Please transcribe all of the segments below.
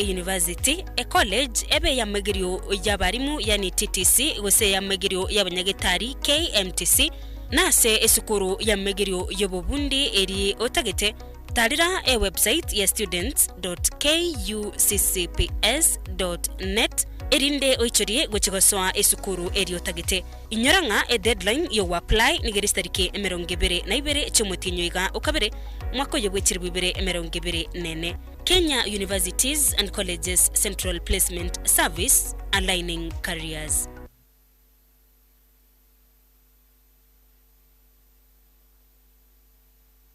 University e college ebe ya magirio ya barimu yani TTC gose ya magirio ya banyagitari KMTC nase esukuru ya magirio yobobundi eri otagete tarira e website ya students.kuccps.net erinde oichorie gochigoswa esukuru eri otagete inyoranga e deadline yo apply nigeri tariki 22 chumutinyoiga okabere mwako yobwechirwe 22 Kenya Universities and Colleges Central Placement Service, aligning careers.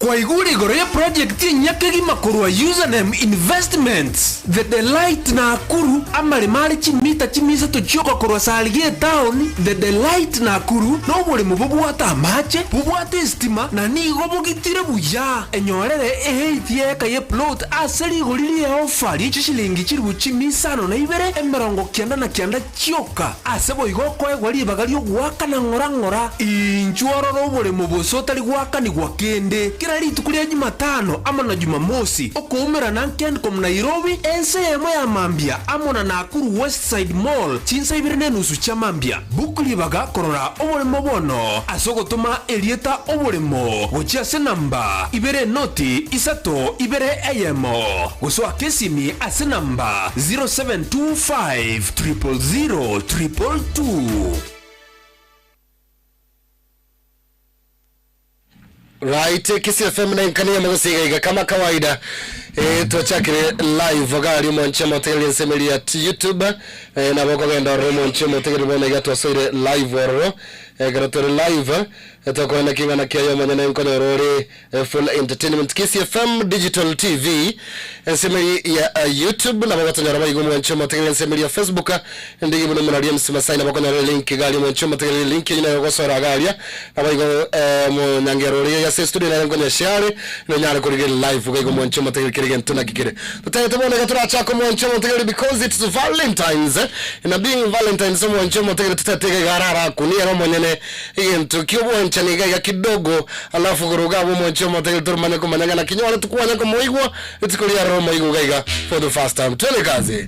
Kwa iguri gore project nyakegi makurwa username investments the delight na akuru amari mari chimita chimisa tuchoka kurwa salige town the delight na akuru no buri mububwata mache bubwata stima na nigo bugitire buya enyorere ehithie kaye plot aseri goriri offer ichi shilingi chiribu chimisano na ibere emerongo kianda na kianda chioka asebo igoko egwari bagari ogwaka na ngora inchuoro buri mubuso tari gwaka ni gwakende ritu kulia Jumatano ama na Jumamosi okuumira na Kencom Nairobi ensemo ya Mambia amona na Nakuru Westside Mall chinsa ibirene nusu cha Mambia bukulibaga korora obolemo bono asogotuma elieta obolemo gochia se namba ibere noti isato ibere ayemo guswa kesimi ase namba 0725 000 222. Right, Kisi FM na nkania magosiga kama kawaida tuachakire live gari monche moteli nsemeli ya YouTube na boko genda romo monche moteli bona gato soire live woro gato live etakwenda kinga na kiyo manyana nkono rore full entertainment Kisi FM digital TV nsemeli ya YouTube na boko tanyara bayigo monche moteli nsemeli ya Facebook ndigi buno munalia msima sign boko na link gari monche moteli link ina yogosora gari na bayigo mo nyangerore ya studio na ngonya share no nyara kurige live bayigo monche moteli kirige tuna kikire tutabona gatura chako monche moteli because it's Valentine's na being Valentine's monche moteli tutatege garara kunia romo nyene into kibo nchaniga ya kidogo alafu kuruga bo monche moteli turmane kumanyanga na kinywa tukuanya ko moigwa itikulia romo igo gaiga for the first time tele kazi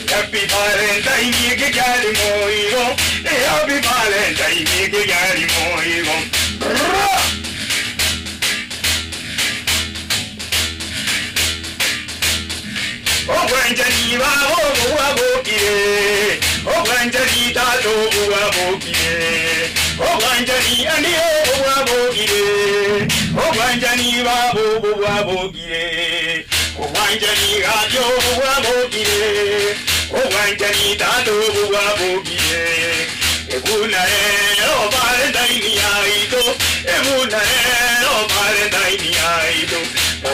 Happy Valentine, you got him more. Happy Valentine, you got him more. Oh, Granjani, oh, Granjani, Tato, oh, Granjani, and oh, Granjani, Babu, oh, Granjani, Rajo, oh, Granjani, Tato, Ebuna, oh, Valentine, Ebuna, oh, Valentine,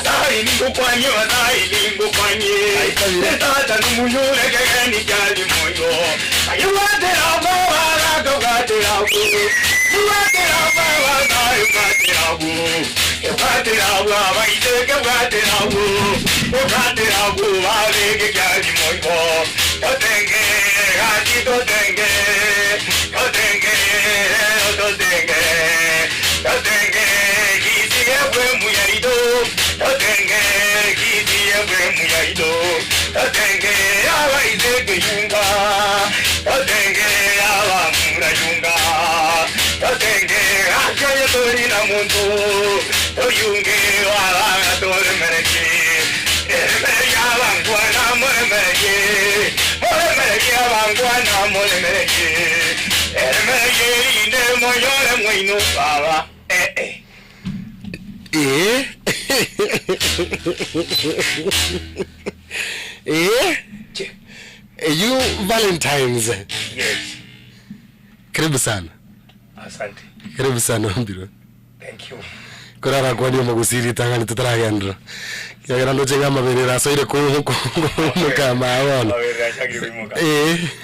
Dai ningo kwanye tata numuyule kegeni kali moyo ayuwate abara gogate abu yuwate abara dai gogate abu gogate abu abaite gogate abu ale kali moyo totenge hadi totenge kisi ebwe muyaido totenge kiti ebwe muyaido totenge abaide kuyunga totenge abamura yunga totenge akaye tori na muntu toyunge wala tole mereke mereke abangwana mereke abangwana mereke inde moyole mwino baba You Valentine's. Yes. Karibu sana. Asante. Karibu sana mbiro. Thank you. kurara kwa ndio magusiri tangani tutaragendra yagira ndo chenga maberera soire ko kama wana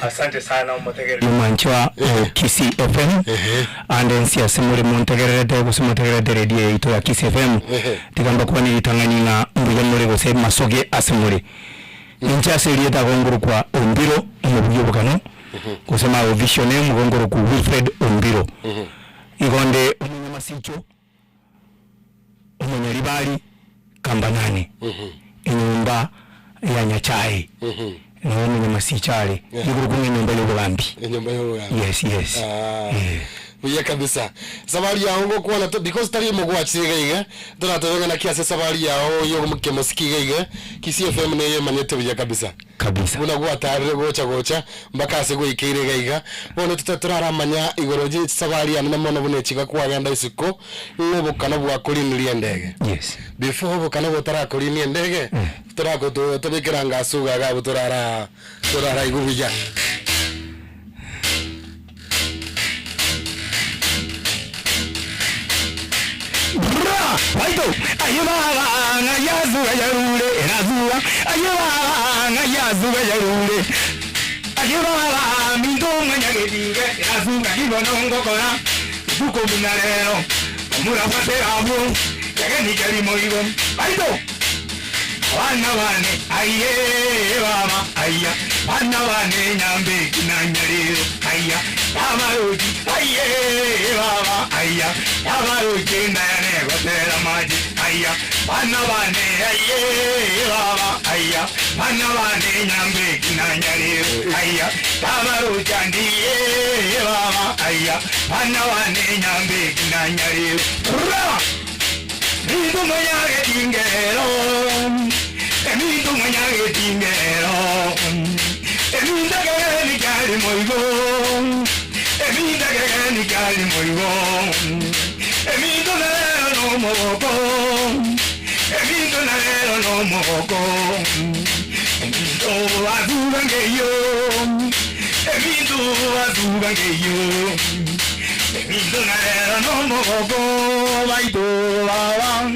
asante sana umutegerere manchwa Kisi FM andensia semuri montegerere gusumotegerere radio ito ya Kisi FM tigamba kwa ni tangani na mbuye muri gose masoge asemuri nincha serieta gonguru kwa Ombiro mu bukano kusema visionnaire mu gonguru ku Wilfred Ombiro igonde umunyamasicho umunyaribali kambanane inyumba ya Nyachai na umunyamasichale iguru kumwe nyumba y'ubulambi yes Uya kabisa sabari ya ngo kuona to because tari mo gwa chigaiga tona to na kiasi sabari ya yo mukemo sikigaiga Kisi FM ne yemanyete uya kabisa una gwa tare gocha mbaka asego ikire gaiga bono tutaturara manya igoroji sabari ya namono bune chiga kwa ganda isiko ngo kana bwa kuriniri ndege yes before bukana butara kuriniri ndege turako to bikiranga asuga ga buturara igubija Aito ayeba nga yazuga yarule erazuga ayeba nga yazuga yarule ayeba minto nganyagedinge erazuga kibono ngokora buko minarero omura paterabu yageni kali moigo aito wana wane aye baba aya wana wane nyambe kinanyariro aya Tamaruji aye baba aya Tamaruji nane gotera maji aya wana wane aye baba aya wana wane nyambe kinanyariro aya Tamaruji ndiye baba aya wana wane nyambe kinanyariro Mintu manyage tingero Mintu manyage tingero Minta gani kali moigo Minta gani kali moigo Mintu nero no moko Mintu nero no moko Mintu azugangeyo Mintu azugangeyo Mintu nero no moko Baito bawang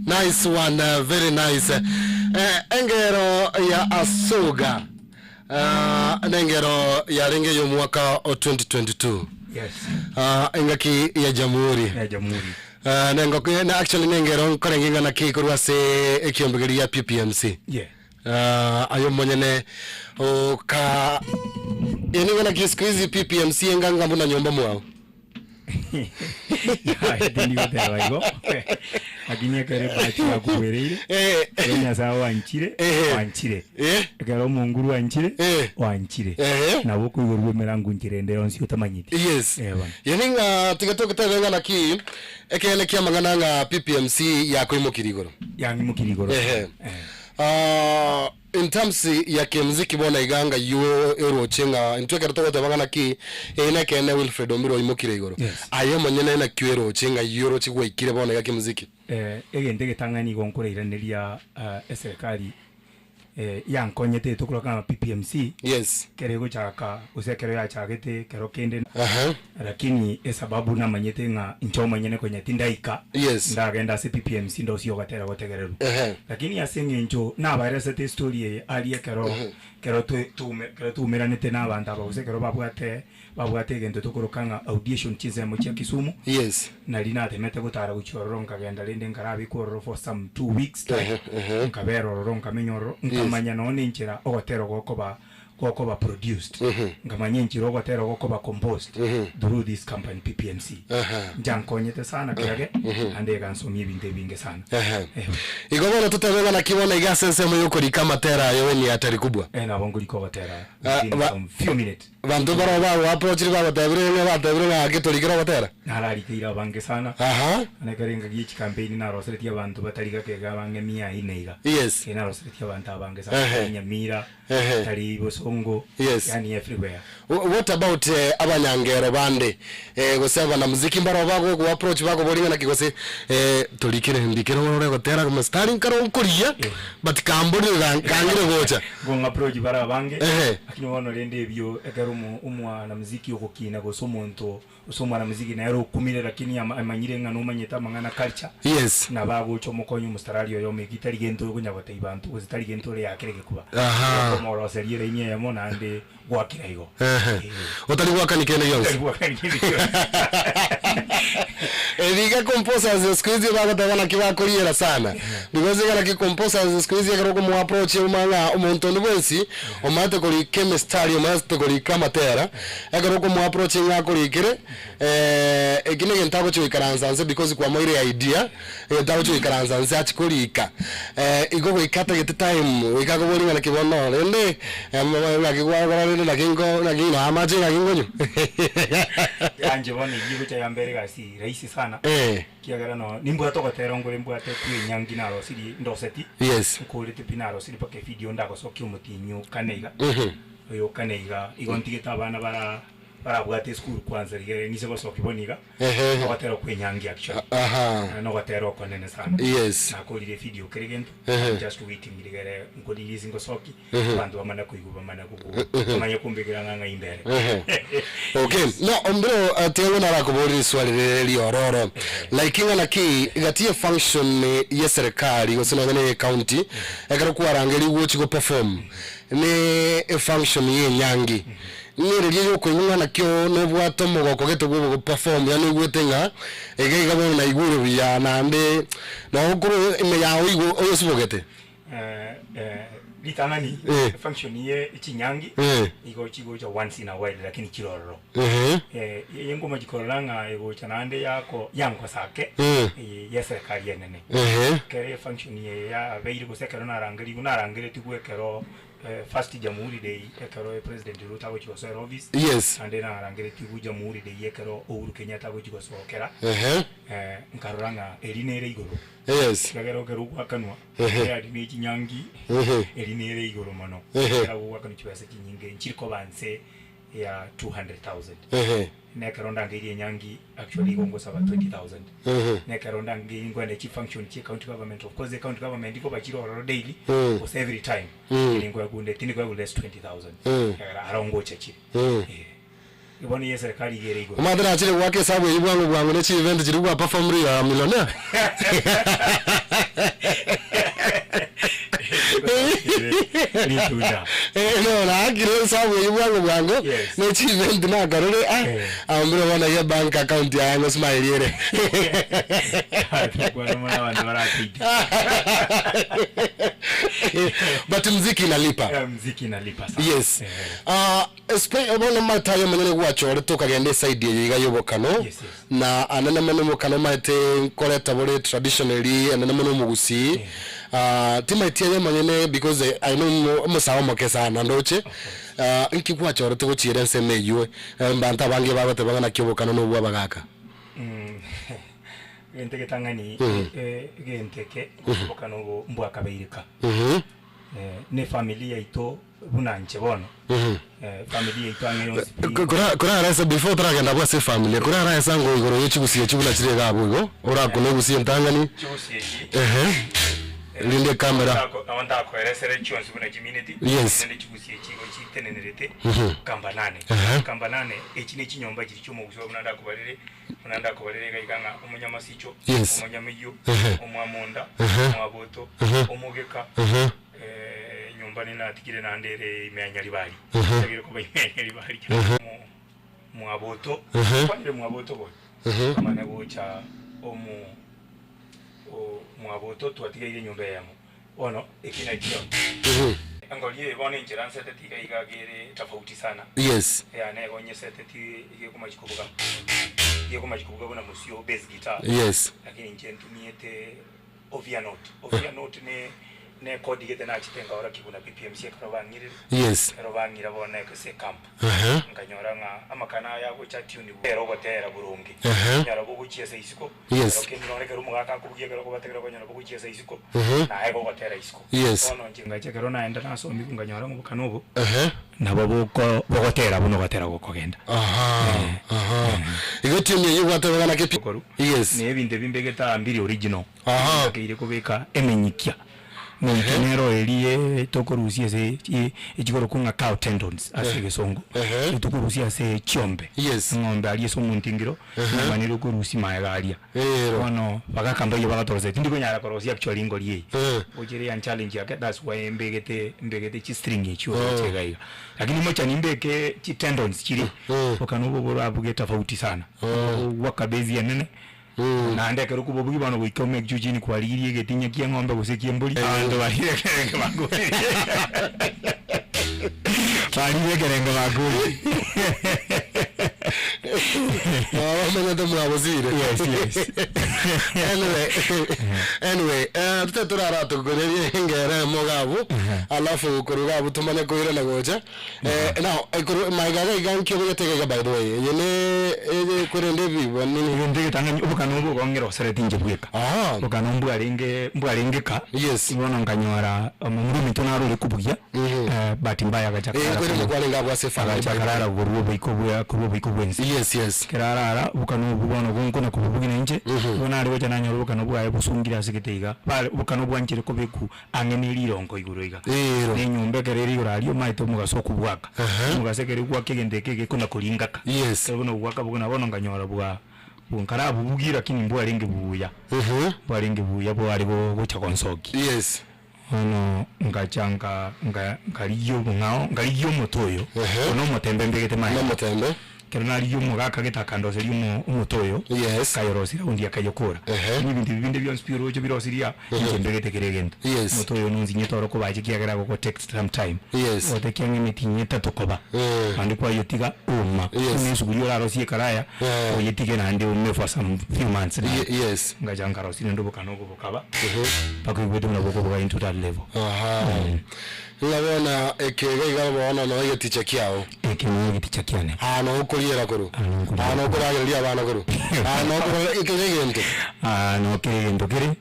Nice one, very nice. Engero ya Asuga. Engero ya ringe yo mwaka wa 2022. yes Engaki ya Jamhuri. Nengo na actually nengero korenginga na kikurwa se ekiombegeri ya PPMC. Ayo monyene ka yeninga na kisikuizi PPMC enganga mbuna nyomba mwao. Ndiyo terago akinya kare bachi akuwerere enya sawa wanchire kero munguru wanchire nabo kuigurwe merangu nkirende onsi utamanyite yes yeninga tigato tenga na ki ekele kia mangana nga PPMC ya koimukirigoro in terms ya kimuziki bona iganga yo erochenga intweke ratogo tabanga ki ina kene Wilfred Omiro imukire igoro ayo manyene na kwero chenga yoro chigwa ikire bona ya kimuziki egende getangani gonkoreireneria serikali yankonyete tukura kama PPMC yes kerego chaka usekero ya chagete kero kende lakini sababu na manyete nga nchoma nyene kwenye tindaika yes ndagenda se PPMC ndo sio gatera gotegereru lakini asenye ncho na virus te story ali kero tumeranete na abantu aba usekero babwate gento tukurukanga audition chize mu chia Kisumu yes na lina temete gutara guchororo ngagenda linde ngarabi kororo for some 2 weeks time nkabero ronka menyoro nkamanya none nchira ogotero gokoba produced nkamanya nchira ogotero gokoba composed through this company PPMC jankonyete sana kirage ande gansomye binde binge sana igobona tutabega na kibona igasense mu yukuri kama tera yewe ni hatari kubwa na bonguli ko gotera few minutes bantu baraba approach baba tabire na gitorikira gotera narari kira bange sana anekarenga gichi campaign na roseretia bantu batariga kega bange mia ineiga yes ina roseretia bantu bange sana nyamira tari bosongo yani everywhere. What about abanyangero bande goseba na muziki mbaro bago ku approach bago bolinga na kigose tolikire ndikira wore gotera ku starting karo ukuriya but kamboni kangire gocha gonga approach bara bange akini wono rende byo egarumu umwa na muziki okokina gosomonto usomwa na muziki na yaro kumire lakini amanyire ngano manyeta mangana culture yes na bago chomokonyo mustaralio yo megitari gento kunyabata ibantu gozitari gento le yakirege kuba moro seriere nye yamona ande gwakira igo otali gwakani kene yonse Eliga composers squeeze bago tabana kibakoriera sana because gara ki composers squeeze gara ko mu approach umanga umuntu ndwensi omate kuri chemistry omate kuri kamatera gara ko mu approach ngakori kire egine gentabo cyo ikaranzanze because kwa moire idea gentabo cyo ikaranzanze achikorika igo go ikata get time ikago boli ngana kibono rende ngakigwa na kingo na gina amaje ngakingonyo yanje bone gigo cha yambere gasi rahisi sana kiagara no nimbo to gotero ngore mbwate kwinyangi na rosiri ndoseti yes kuri tipinaro siri pake video ndako sokyo mutinyu kaneiga oyo kaneiga igontigeta abana bara bwate school kwanza rigere nise bosokiboniga gotero kwinyangi actually no gotero konene sana yes nakolire video keregento just waiting rigere ngolire zingo soki bantu bamana kuiguba mana kugu manya kumbigira nganga imbere okay no ombro tengo na rakobori swali liororo like ingana ki gatie function ya serikali gosina ngene county ekaro kuarangeli wochi go perform ni function ye nyangi nire yo kwenywa na kyo no bwato mogoko geto go perform ya ni gwetenga egeiga bo na iguru ya na mbe no kuru ime ya oigo oyo sibogete litangani function ye chinyangi igo chigo cha once in a while lakini kiroro yengo majikoranga ego chanande yako yanko sake ya serikali yenene kere function ye ya beiri go sekero narangeli tugwekero first jamhuri day ekero president Ruto agochi go office yes and then narangeli tigu jamhuri day ekero Uhuru Kenyatta agochi go sokera nkaruranga elinere igoro yes kagero keru kwakanwa ya dini chinyangi elinere igoro mano era wakanu chibase chinyinge nchiriko banse ya 200,000 nekaronda ngiri nyangi actually gongo saba 20,000 nekaronda ngiri ngwane chi function chi county government of course the county government iko bachiro daily was every time ngwa gunde tiniko less 20,000 arongo chechi iboni yesa serikali gere igo umadra chile wake sabu yibwangu ne chi event chiri kwa perform ri ya millionaire no na kile sabu yibwangu ne chi event na garore ambro wana ya bank account ya ngo smile yere kwa mwana wa ndarati but muziki inalipa sana yes especially matayo menene gwachore tukagende side yiga yobokano na anana meno mokano mate koleta bole traditionally anana meno mugusi timaitie manyene because I know musawa mokesa na ndoche inki gwachore tugochire nseme yiwe mbanta bange bagote bangana kyobokano no bwa bagaka gente que tangani gente que bokano mbwa kabeirika ne familia ito bunanche bono familia ito angero kura rasa before tragenda bwa se familia kura rasa ngo igoro yechigusiye chibula chire gabo igo ora kune gusiye ntangani linde kamera awanda koeresere chonsi buna community yes ne chigusiye chigo chitenerete kamba 8 ekine chinyomba kiri cyo mu guso bunanda kubarere gaiganga umunyamasicho umunyamiyo umwamonda umwaboto umugeka nyumba nina tikire nandere imenya libali tagire kuba imenya libali mwaboto kwandire mwaboto boy kama nebo cha mwaboto twatigire nyumba yamo ono ekina kyo angolie bone injiranse tetiga igagire tofauti sana yes ne gonye seteti yeko buna musio bass guitar yes lakini njentumiete ovia note ne kodi gete na chitenga ora kibuna ppm sie karobangire yes karobangira bona ko se camp nganyora nga amakana ya go cha tune ero gotera burungi nyara go guchiesa isiko yes okay none kero mugaka kubuye kero ko bategera ko nyara go guchiesa isiko na ego gotera isiko yes ono njinga chekero na enda naso mi nganyora ngo kanubo nabo boko bogotera buno gotera go kogenda igotimye yugwata bana ke yes ne binde bimbegeta mbiri original keire kubeka emenyikia Nero elie tokorusia se echikoro kunga cow tendons asege songo tokorusia se chiombe ngombe aliye so muntingiro maniro korusi maegalia ono bagakamba yo bagatoroze tindiko nyara korosia actually ngolie ojere yan challenge yake that's why mbegete chi string echo chegaiga lakini mocha nimbeke chi tendons chiri okanubo bora bugeta tofauti sana wakabezi yanene na ndeke rukubo bano wikome jujini kwa liri getinya kia ngombe gusekie mbuli ando bahire kerenge maguri bahire kerenge maguri mwenye ndo mwabuzire yes anyway tuteturara tukugererie ngere mogabu alafu kurugabu tumane kuire na goja now maigaga igankyo begetega by the way yene kurende bibo nini ndege tangani ubukano bwongero seretinje bweka ubukano mbwaringe ka yes ibona nganyora mumurumi tunaro likubuya bati mbaya gachakara kwere kwalinga bwa sefa gachakara gorubo biko bwensi yes kirarara ubukano bubona gunkona kubugina nje ubona ari wajana nyoro ubukano bwaye busungira sigiteiga bale ubukano bwanjire ko beku angene lirongo iguroiga ni nyumbe kereri uralio maito mugasoku bwaka mugasekeri kwa kigendeke kuna kulingaka yes ubona bwaka bugona bono nganyora bwa bunkara bubugira kini mbwaringe buya mbwaringe buya bwari go chakonsoki yes ono ngachanga ngaliyo ngao ngaliyo motoyo ono motembe mbegete mai no motembe Kernali yumo gaka getakando seri umutoyo yes kayorosira undi akayokora nibindi byonspiro cyo birosiria njembegete keregenda mutoyo nunzi nyetoro ko baje kiyagera ko text sometime yes otekenye mitinyeta tokoba andi kwa yotiga uma nesuguriyo la rosie karaya oyetige nande umme for some few months yes ngajanga rosire ndo bokanogo bokaba pakugwete na boko into that level Ngabona ekega igabona no yeticha kiao ekega yeticha kiane no kuriera kuru no kurageria abana kuru no kuru ikegento no kegento kire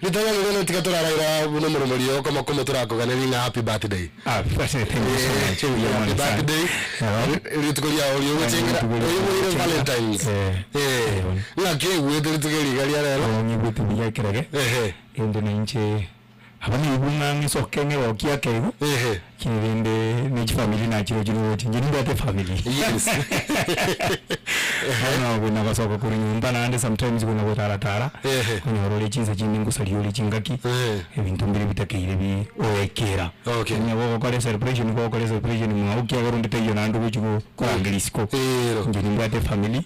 Litanya ngene tikatorara buno murumuriyo kama komo turakoganira happy birthday happy birthday litukoria oliyo gutengera oyo Valentine's ngake wethe tukerigaria rero nyibuti biyakirage ende ninche abana ibunga ngisokenge wokia kego kirende ni family na chiro chiro njinga te family yes ana kuna basoko kuri nyumba na ande sometimes kuna gutaratara kuna role chinza chiningu saliyo chingaki ebintu mbiri bitakeire bi oekera nyabo ko celebration mwa ukia garundi teyo na ndu kuchuko kurangilisiko njinga te family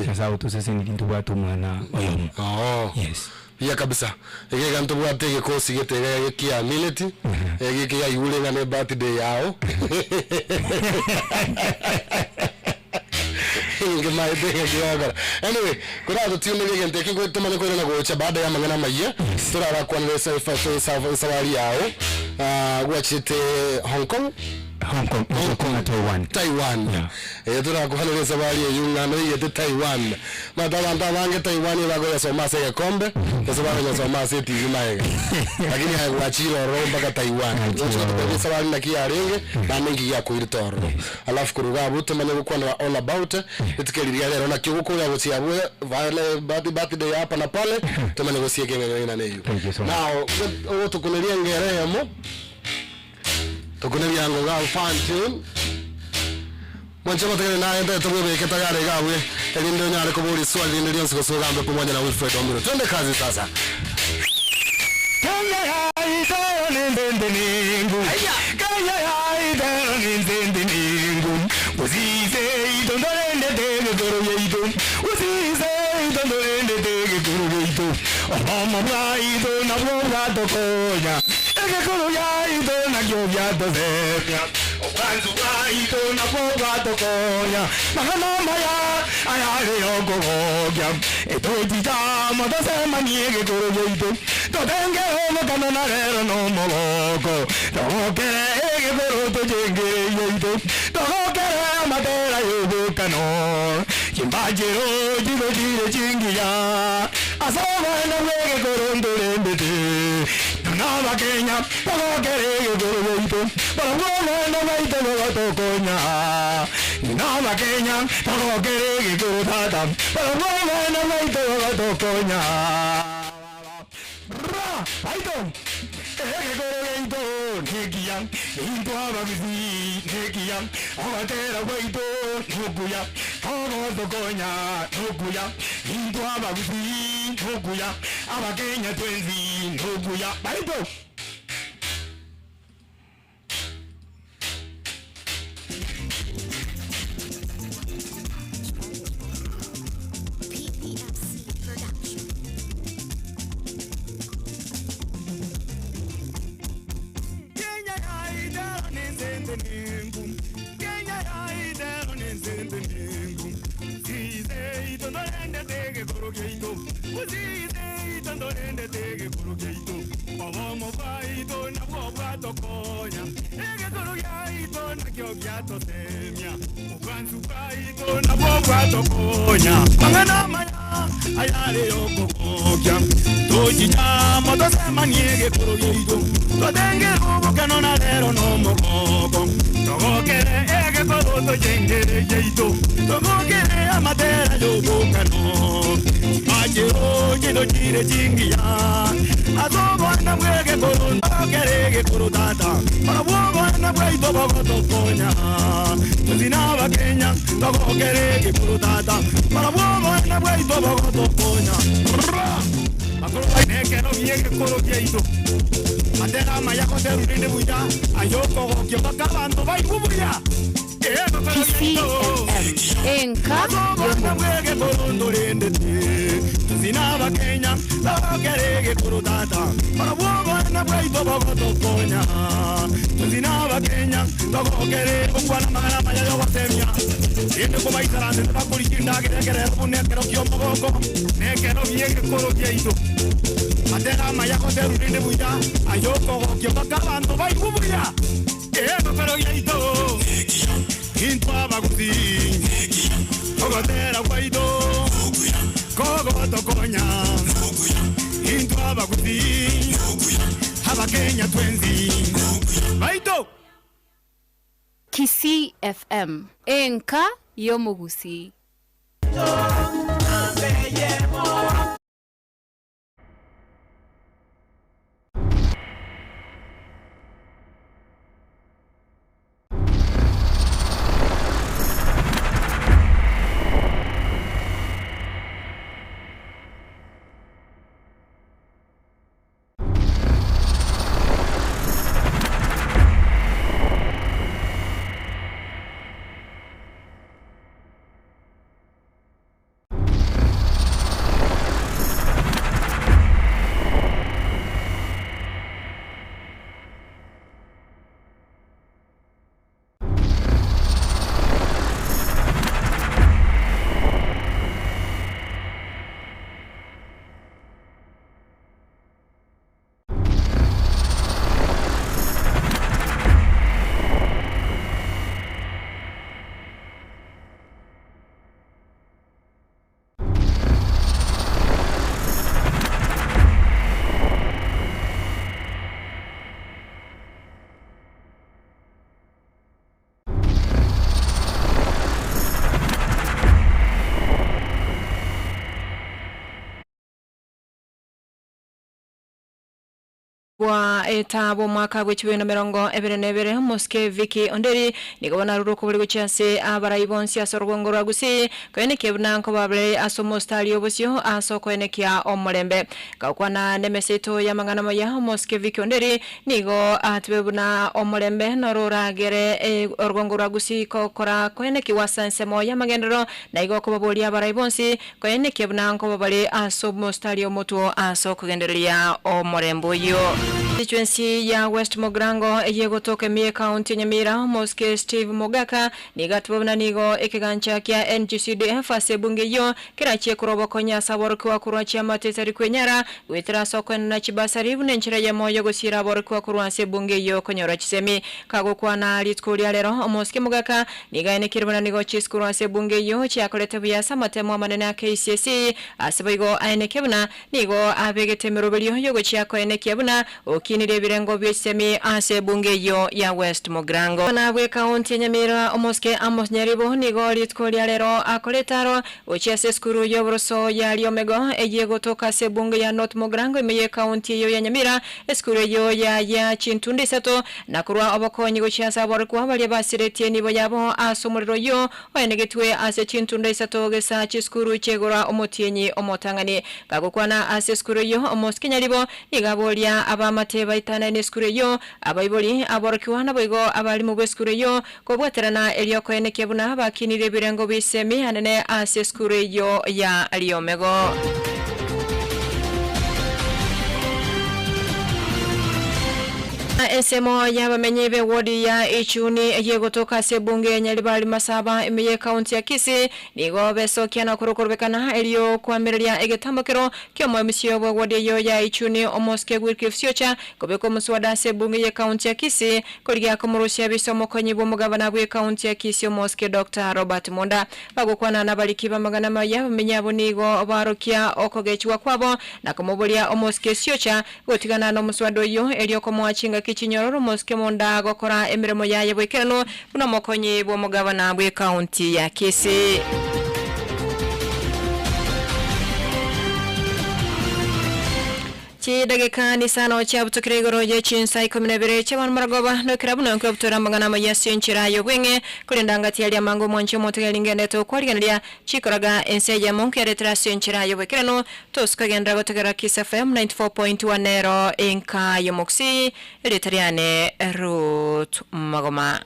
sasa utosese ni kintu batu mwana oyo yes ya kabisa egega ntu bwatege ko sigete gekia minute egeke ya yule ngane birthday yao ngema idege gyoga anyway kurado tiune gegente kingo tumane ko na gocha baada ya mangana maiya turara kwa nesa safari yao gwachite Hong Kong Hong Kong kuna Taiwan tura kuhana sabari yunga no yete Taiwan madalanda wange Taiwan bago ya soma se kombe sabari ya soma se tivi maega lakini haiwachiro romba ka Taiwan wote sabari na kiarenge na mengi ya kuiritoro alafu kuruga buto mane kwa na all about itikeliria lero na kiuko ya wote ya vale birthday hapa na pale tumane wosie kenge na neyo now wote kunelia ngere mo tukunelia ngo ga fan tune Mwanchama tegele na enda tuwe ketagare gawe elindo nyale kubuli swali ndio ndio siko gambe pamoja na Wilfred Omiro. Twende kazi sasa. Kaya haida nindendengu. Kaya haida nindendengu. Uzize idondolende tege goro yeito. Uzize idondolende tege goro yeito. Mama braido na bora tokonya. Ege goro yeito na gyobya dozemya. Okanzu braido na bora tokonya. Mahana maya ayale ogogya. Etojita madasema niege goro yeito. Todenge homo kanona rero no moloko. Tokere ege goro tojenge yeito. Tokere amadera yogo kano. Chimbajero jigo jire chingiya. Asoma na wege goro ndolembete. Nava Kenya, tokere ege goro yeito. Parangona na waito tokonya. Nava Kenya, tokere ege goro tata. Parangona na waito tokonya. Aito, ege goro yeito, negiya, into abagizi, negiya, abatera waito, nukuya, togo tokonya, nukuya, into abagizi, nukuya, abakenya twenzi, nukuya, aito. Mangana maya ayale yokokya tojinya moto maniege kurogeito todenge robo kanona lero no mokoko togokere ege koroto jengere jeito togokere amadera yogo kano ajero jido jire jingiya azobo na mwege koronda kerege korotata parabogo na bwaito bogoto konya tuzina Kenya togokere ge korotata parabogo na bwaito bogoto konya makoro nekero miege korogeito Adera maya kote urinde buya ayoko gokyo bakabantu baikubuya Enka mwege korondo rende tuzina bakenya bagerege korotata parabogo na bwaito bogoto konya tuzina bakenya bagogere bukwana magana maya yo batemya ende ko baitarande bakurikinda gerege bunne kero kyo bogogo nekero miege korogeito Adera maya kote urinde buya ayoko gokyo bakabantu baikubuya korogeito Into abaguzi, Kogodera Guaido, Kogo Tokonya, Into abaguzi, Habakenya Twenzi, Baito Kisii FM Enka Yomugusi. etabo mwaka w'ekibiri na mirongo ebere nebere Moske Vicky Onderi nigabona ruko buri gucyase abarayibonsi asorgongo ragusi kwene kebna nko babere asomostali obusyo asokoenekya omurembe kakwana nemeseto yamangana ya Moske Vicky Onderi nigo atbebuna omurembe noruragere orgongo ragusi kokora kweneki wasansemo yamagendero naigo ko baboli abarayibonsi kwene kebna nko babere asomostali omuto asokogenderia omurembo yo constituency ya West Mogrango yego toke mie county Nyamira Moske Steve Mogaka nigatubona nigo ekigancha kya NGCDF asebunge yo kirache kurobokonya saborwa kurwacha matesari kwenyara witira sokwen na chibasari bunenchira ya moyo gosira borwa kurwa sebunge yo konyora chisemi kago kwana litkulia lero Moske Mogaka nigaine kiribona nigo chiskurwa sebunge yo chakolete bya samatemo manene ya KCC aseboigo aine kebuna nigo abegete merobelio yogo chako ene kebuna okinire birengo byesemi asebunge yo ya West Mogrango na bwe county Nyamira Moske Amos Nyaribo nigo litkulia lero akoletaro ochiase skuru yo broso ya Liomego ejego toka sebunge ya North Mogrango imeye county yo ya Nyamira skuru yo ya Chintundi sato na kurwa obokonyi gochiasa borwa bali basireti nibo yabo asomuriro yo oyenegetwe ase Chintundi sato gesa chiskuru chegora omotienyi omotangani kagokwana ase skuru yo Moske Nyaribo igabolia abamateba itana ne skuru yo abayiboli aborkiwana boigo abali mu skuru yo kobwaterana elio kwene kebuna bakinire birengo bisemi anene ase skuru yo ya Liomego Esemo yabamenyebe wodi ya Ichuni yego toka sebunge Nyalibali Masaba imiye county ya Kisii nigo beso kiana kurokorbekana elio kwamiria egetambokero kyomo emisiyo wodi yo ya Ichuni Moske Wycliffe Siocha kobeko muswada sebunge ya county ya Kisii koligia kumurushia bisomo konyi bomugabana bwe county ya Kisii Moske Dr. Robert Monda bagokwana nabalikiba magana maya menyabo nigo barokia okogechwa kwabo na kumubulia Moske Siocha gotigana no muswado yo elio komwachinga Kinyororo Moske Monda gokora emiremo yaye bwekerano buno mokonyi bwo mugabana bwe county ya Kisii Chidageka ni sano cha butukirigoro ye chinsa ikominebere chaban maragoba no kirabuno nko butora magana mayasi nchira yo gwenge kulindangati ya mango monche motegelingende to kwaligandia chikoraga ense ya monke retrasi nchira yo bwekerano toskagenda gotegera Kiss FM 94.1 nero enka yomoksi eritariane Ruth Magoma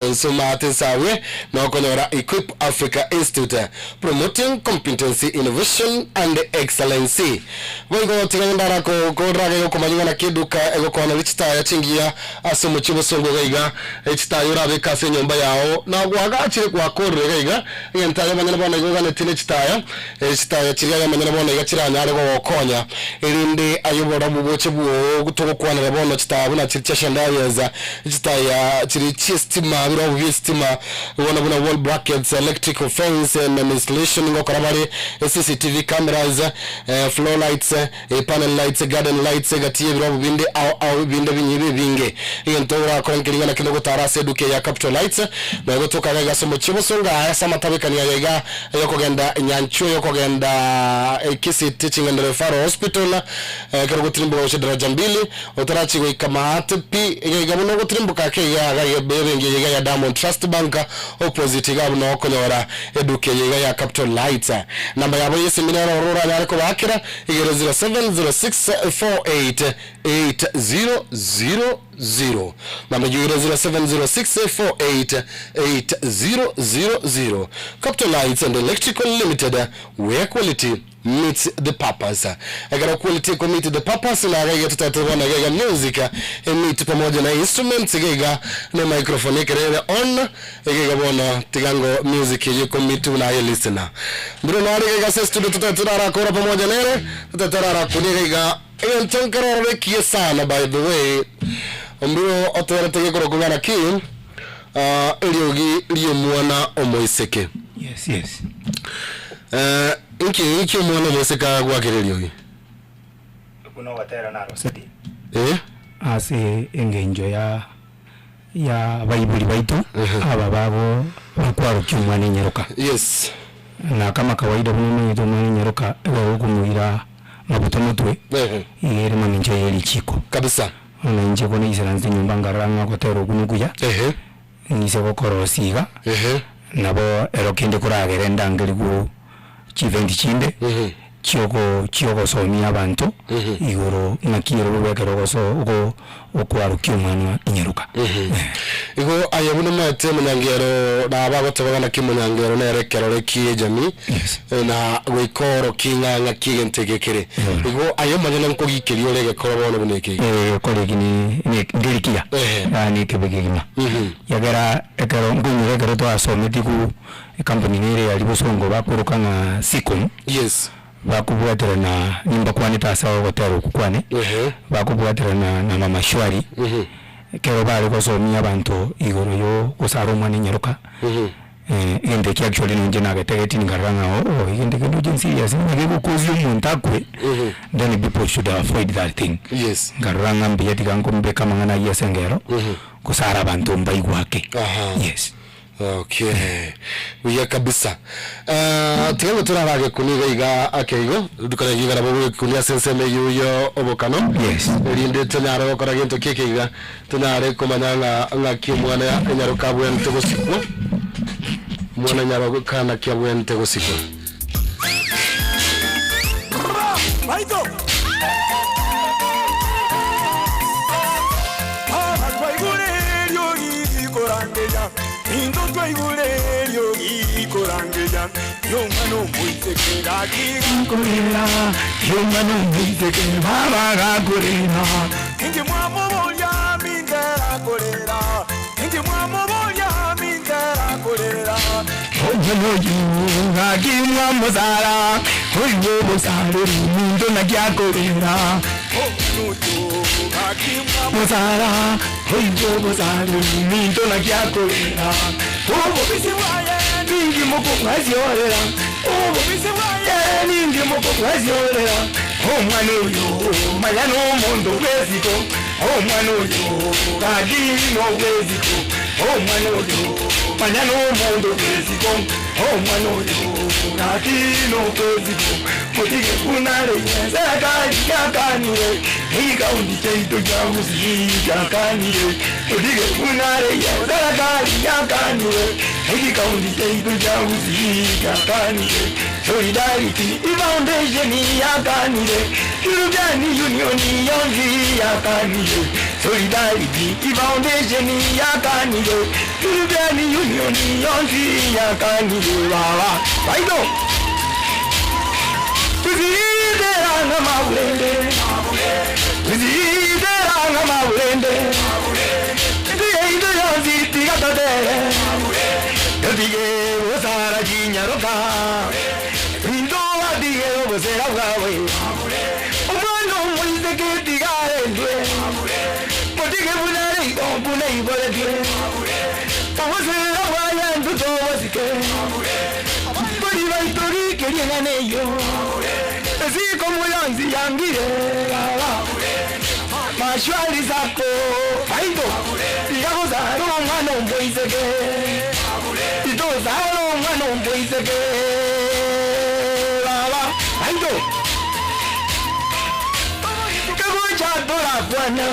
Martin Sawe na konyora Equip Africa Institute promoting competency, innovation and excellency. Wengo tingandara ko raga ko manyanga na kiduka ego kona lichita ya chingia asomo chibosongo gaiga echita yora beka se nyomba yao na gwaga achire kwa korre gaiga yenta manyana bona goga ne tine chita ya chiria ya manyana bona igachira nyare go konya irinde ayobora buboche buo gutoko kwana bona chita buna chiricha shandaweza chita ya chiri chistima biro wistima buna wall brackets, electrical fence and installation ngo karabari, CCTV cameras, floor lights, panel lights, garden lights gatie biro binde au binde binyibe binge yentora konkiringa na kindogo tarase duke ya capital lights na gotoka gaga somo chibosonga asa matabika ni yaga yokogenda nyancho yokogenda kisi teaching and referral hospital karugo trimbo daraja 2 otarachi go ikamate pi yaga muno go trimbo kake ya bebe ya Diamond Trust Bank opposite ga no konyora eduke ya capital lights namba yabo yesi minero aurora yari ko bakira 0706488000 namba 0706488000 Capital Lights and Electrical Limited, where quality meets the purpose. Agara quality commit the purpose na gaya tutatona gaya music meet pamoja na instruments gaya na microphone kerere on gaya bona tigango music yuko mitu na listener bro na gaya se studio tutatara kora pamoja nere tutatara kuni gaya entonkara rekia sana. By the way mbro otore tege koro kugana kim eliogi liyo mwana omoiseke. Yes. Iki mwana mweseka kwa kireliogi kuna watera na rosati ase engenjo ya baibuli baitu aba babo bakwaro kyumwana nyeruka. Yes, na kama kawaida mwana nyeruka ewa kumuira mabuto mutwe yeri maminje yeli chiko kabisa ona nje kone isaranze nyumba ngaranga kotero kunukuya nise kokorosiga nabo erokende kuragere ndangeli ku chivendi chinde chioko somi abantu igoro nakiro lubekero goso uko okwaro kyumwana inyeruka igo ayabuna mate munangero na babo tabana kimunangero na rekero rekie jami na gwikoro kinganga kigentegekere igo ayomanya nko gikiriyo lege korobono buneke kolegi ni ngirikia ani kebegima yagera ekero ngunyu rekero to asometi ku company nere ya libosongo bakurukanga siku. Yes, bakubwatira na nimba kwanita sawa hotelo kukwane bakubwatira na mama shwari kero bali kosomia abantu igoro yo kusaro mwana nyeruka ende ki actually nje na gategeti ngaranga ende kendo jinsi ya sima ngego kozi umuntu akwe then people should avoid that thing. Yes, ngaranga mbiyati kango mbeka mangana yesengero kusara abantu mbaigwake. Yes. Okay. Uya kabisa. Tigango turarage kuniga iga akeigo dukana iga rabo kunia senseme yuyo obokano. Yes. Rinde tunaro kora gento kekeiga tunare komanyanga ngaki mwana ya nyaruka bwente gosikwo. Mwana nyaruka kana kya bwente gosikwo. Baito. Indo twaigurerio ikorangeja yomano muitekera kikorera yomano muitekera baba gorera inge mwamobolia mindera korera inge mwamobolia mindera korera ojojo ngakimwa muzara oyo bosare mundo nakyakorera onuto ngakimwa muzara oyo bosare mundo nakyakorera obo bisiwaye ningi moko kwaziorera obo bisiwaye ningi moko kwaziorera omwana oyo mayano mondo weziko omwana oyo kadino weziko omwana oyo mayano mondo weziko omwana oyo kadino weziko motige kunare zakari yakanire ikaundi cheito jamusi yakanire motige kunare zakari yakanire Eki kaundi cheitu cha usika kanile Solidarity Foundation ya kanile Turugani Union yonzi ya kanile Solidarity Foundation ya kanile Turugani Union yonzi ya kanile Wawa Waido Tuzideranga mabulende Tuzideranga mabulende Tuzideranga mabulende Dige usara jinyaroka Indo adige obosera bwawe Omwana omuize ketigarendwe Motige bunare ikompune iboledwe Obosera bwawe nduto obosike Bori baitori kerienganeyo Eziko muyanzi yangire Mashwari zako Faido Digago zaro omwana omuize ke Zaro mwana mboizeke Baba Aido Kego chadora kwana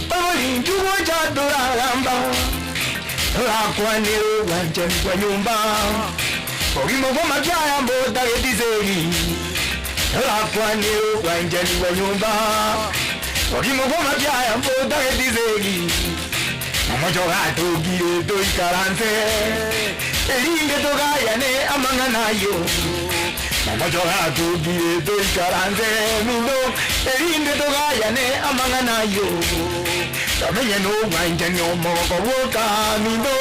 Baboli njugo chadora lamba Rakwane wanjani kwa nyumba Ogimo goma kaya mbota gedizeri Rakwane wanjani kwa nyumba Ogimo goma kaya mbota gedizeri Mojo gato gire to ikarante Eringe to gayane amanganayo Mojo gato gire to ikarante Mindo Eringe to gayane amanganayo Kamenye no wanje no moko woka mindo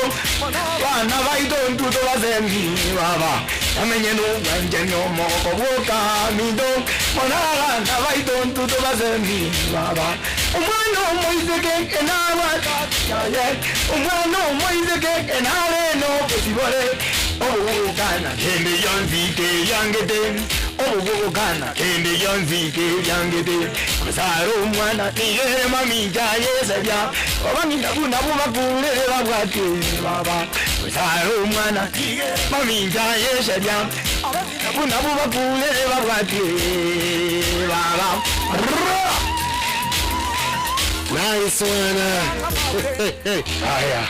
Wana vaito ntuto wazemi baba Kamenye no wanje no moko woka mindo Wana vaito ntuto wazemi baba Umwana moizeke enawa Umwana moizeke enare no posibole Obugana kende yanzike yangete Obugana kende yanzike yangete Kusaro umwana nigere mami jaye sebya Wabangi nabu makule wabwate baba Kusaro umwana nigere mami jaye sebya Nabu makule wabwate baba Nice one. Aya.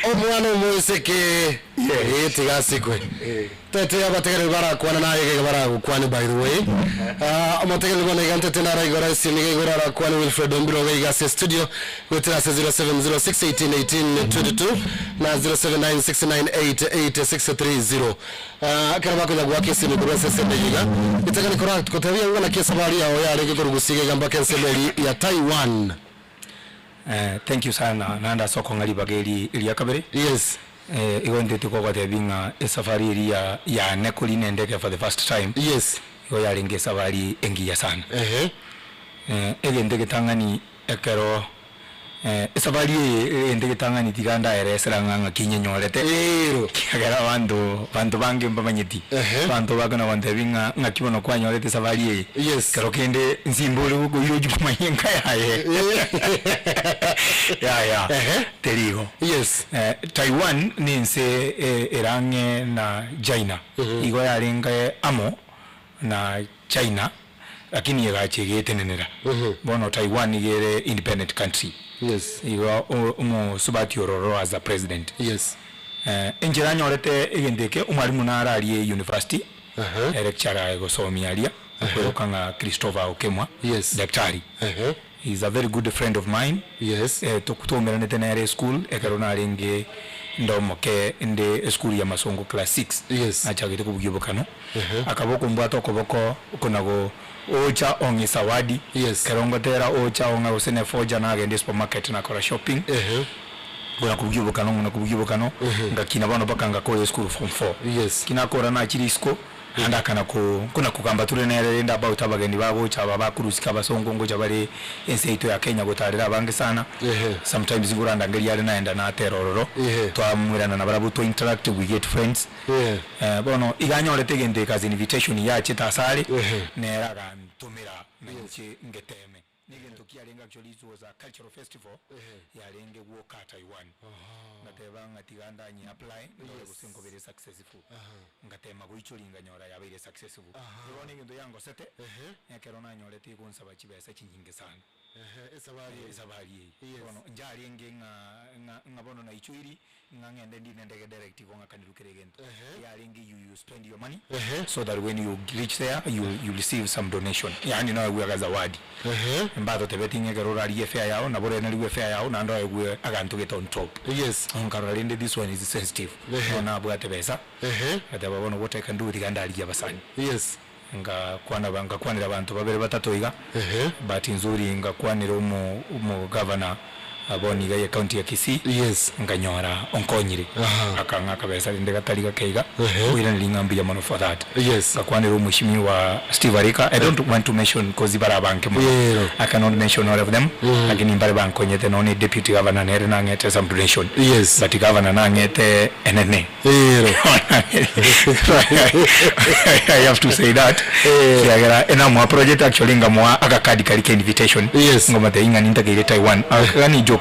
Omwana omuiseke tigasikwe tete abategere barakwana naye barakwana by the way amategere bona igante tenara igora sinige igora rakwana Wilfred Ombiro ga studio wetera 0706181822 na 0796988630 akara bakonya gwake sini kwa sese yiga itaka nikora tukotavia ngana kesa bali yao ya rege kurugusige gamba kensemeli ya Taiwan. Thank you sana nanda soko ngali bageli ili yakabere. Yes. Igonde tukoko tebinga safari ili ya nekuli nendeke for the first time. Yes. Igo ya lenge safari engi ya sana. Ege ndege tangani ekero safari ndege tangani tiganda eresera nganga kinyenyorete. Kagera bantu bange mbamanyiti. Bantu bagana bandebinga ngakibono kwa nyorete safari. Yes. Kero kende nsimbole ugo yoju kumanyenga yae. Ya. Terigo. Yes. Taiwan ninse erange na China. Igo ya lenga amo na China. Lakini yagachegete nenera. Bono Taiwan igere independent country. Yes. Igo subati ororo as a president. Yes. Enjira nyorete igendeke umwalimu narali university. Lecturer ego somialia. Kwelokanga Christopher Okemwa. Yes. Daktari. He's a very good friend of mine. Yes. Tukutomera netenere school ekarona lenge ndomoke inde school ya Masongo class 6. Yes. Achagite kubugibukano. Akaboko mbwato koboko kunago ocha ongi sawadi. Yes. Kerongo tera ocha onga usene foja na agende supermarket na kora shopping. Kuna kubugibukano ngakina bano bakanga ko school form 4. Yes. Kina kora na chirisko anda kana kuna kugamba turene enda about abagendi babo cyaba bakurusika basongo ngo jabare enseito ya Kenya gotarira abange sana. Sometimes nguranda ngeli yale naenda na terororo twamwirana na barabu to interact, we get friends. Bono iganyo tegende kazi invitation ya chitasali neraga ntumira nchi ngeteme nigento kialenga actually it was a cultural festival yalenga woka Taiwan ngateba ngatiganda nyi apply ndo kusinko very successful ngatema kuichulinga nyora ya very successful ibone ngendo yango sete yakerona nyorete kunsaba chibesa chinyinge sana esabali bono njalenge ngabono na ichuiri ngangende ndi ndege direct ko ngakanirukire gento yaringi you spend your money so that when you reach there you receive some donation yani nawe gwe zawadi mbado tebetinge garora ali fare yao na bore na liwe fare yao na ndo gwe agantu get on top nkaralinde this one is sensitive na bwa tebesa ata babona what I can do diganda ali abasani ngakwanira abantu babere batatu iga but nzuri ngakwanira umu governor aboniga ya county ya Kisii nganyora onkonyire akanga kabesa linde gatari gakeiga wira nilingambi ya mano for that ngakwanira umushimi wa Steve Arika. I don't want to mention cause bara banke mo I cannot mention all of them lakini mbare bankonyete no ni deputy governor nere na ngete some donation but governor na ngete NNA I have to say that kiagera ena mo project actually ngamwa akakadi kalike invitation ngoma te inga nintakire Taiwan akani jokes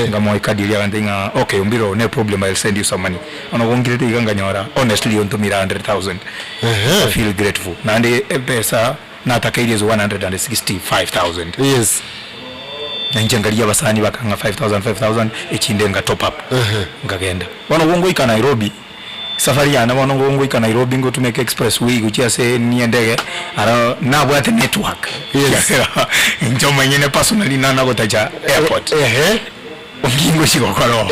ngamo ikadi ya ndinga okay umbiro no problem I'll send you some money ono gongirete iganga nyora honestly on to mira 100,000 I feel grateful na ndi pesa na takairie 165,000 na njangalia basani bakanga 5,000 ichinde nga top up ngagenda ono gongo ika Nairobi safari yana ono gongo ika Nairobi ngo to make expressway guchia se ni ndege ara na bwate network njoma nyene personally na nagotaja airport ongingo shikokoro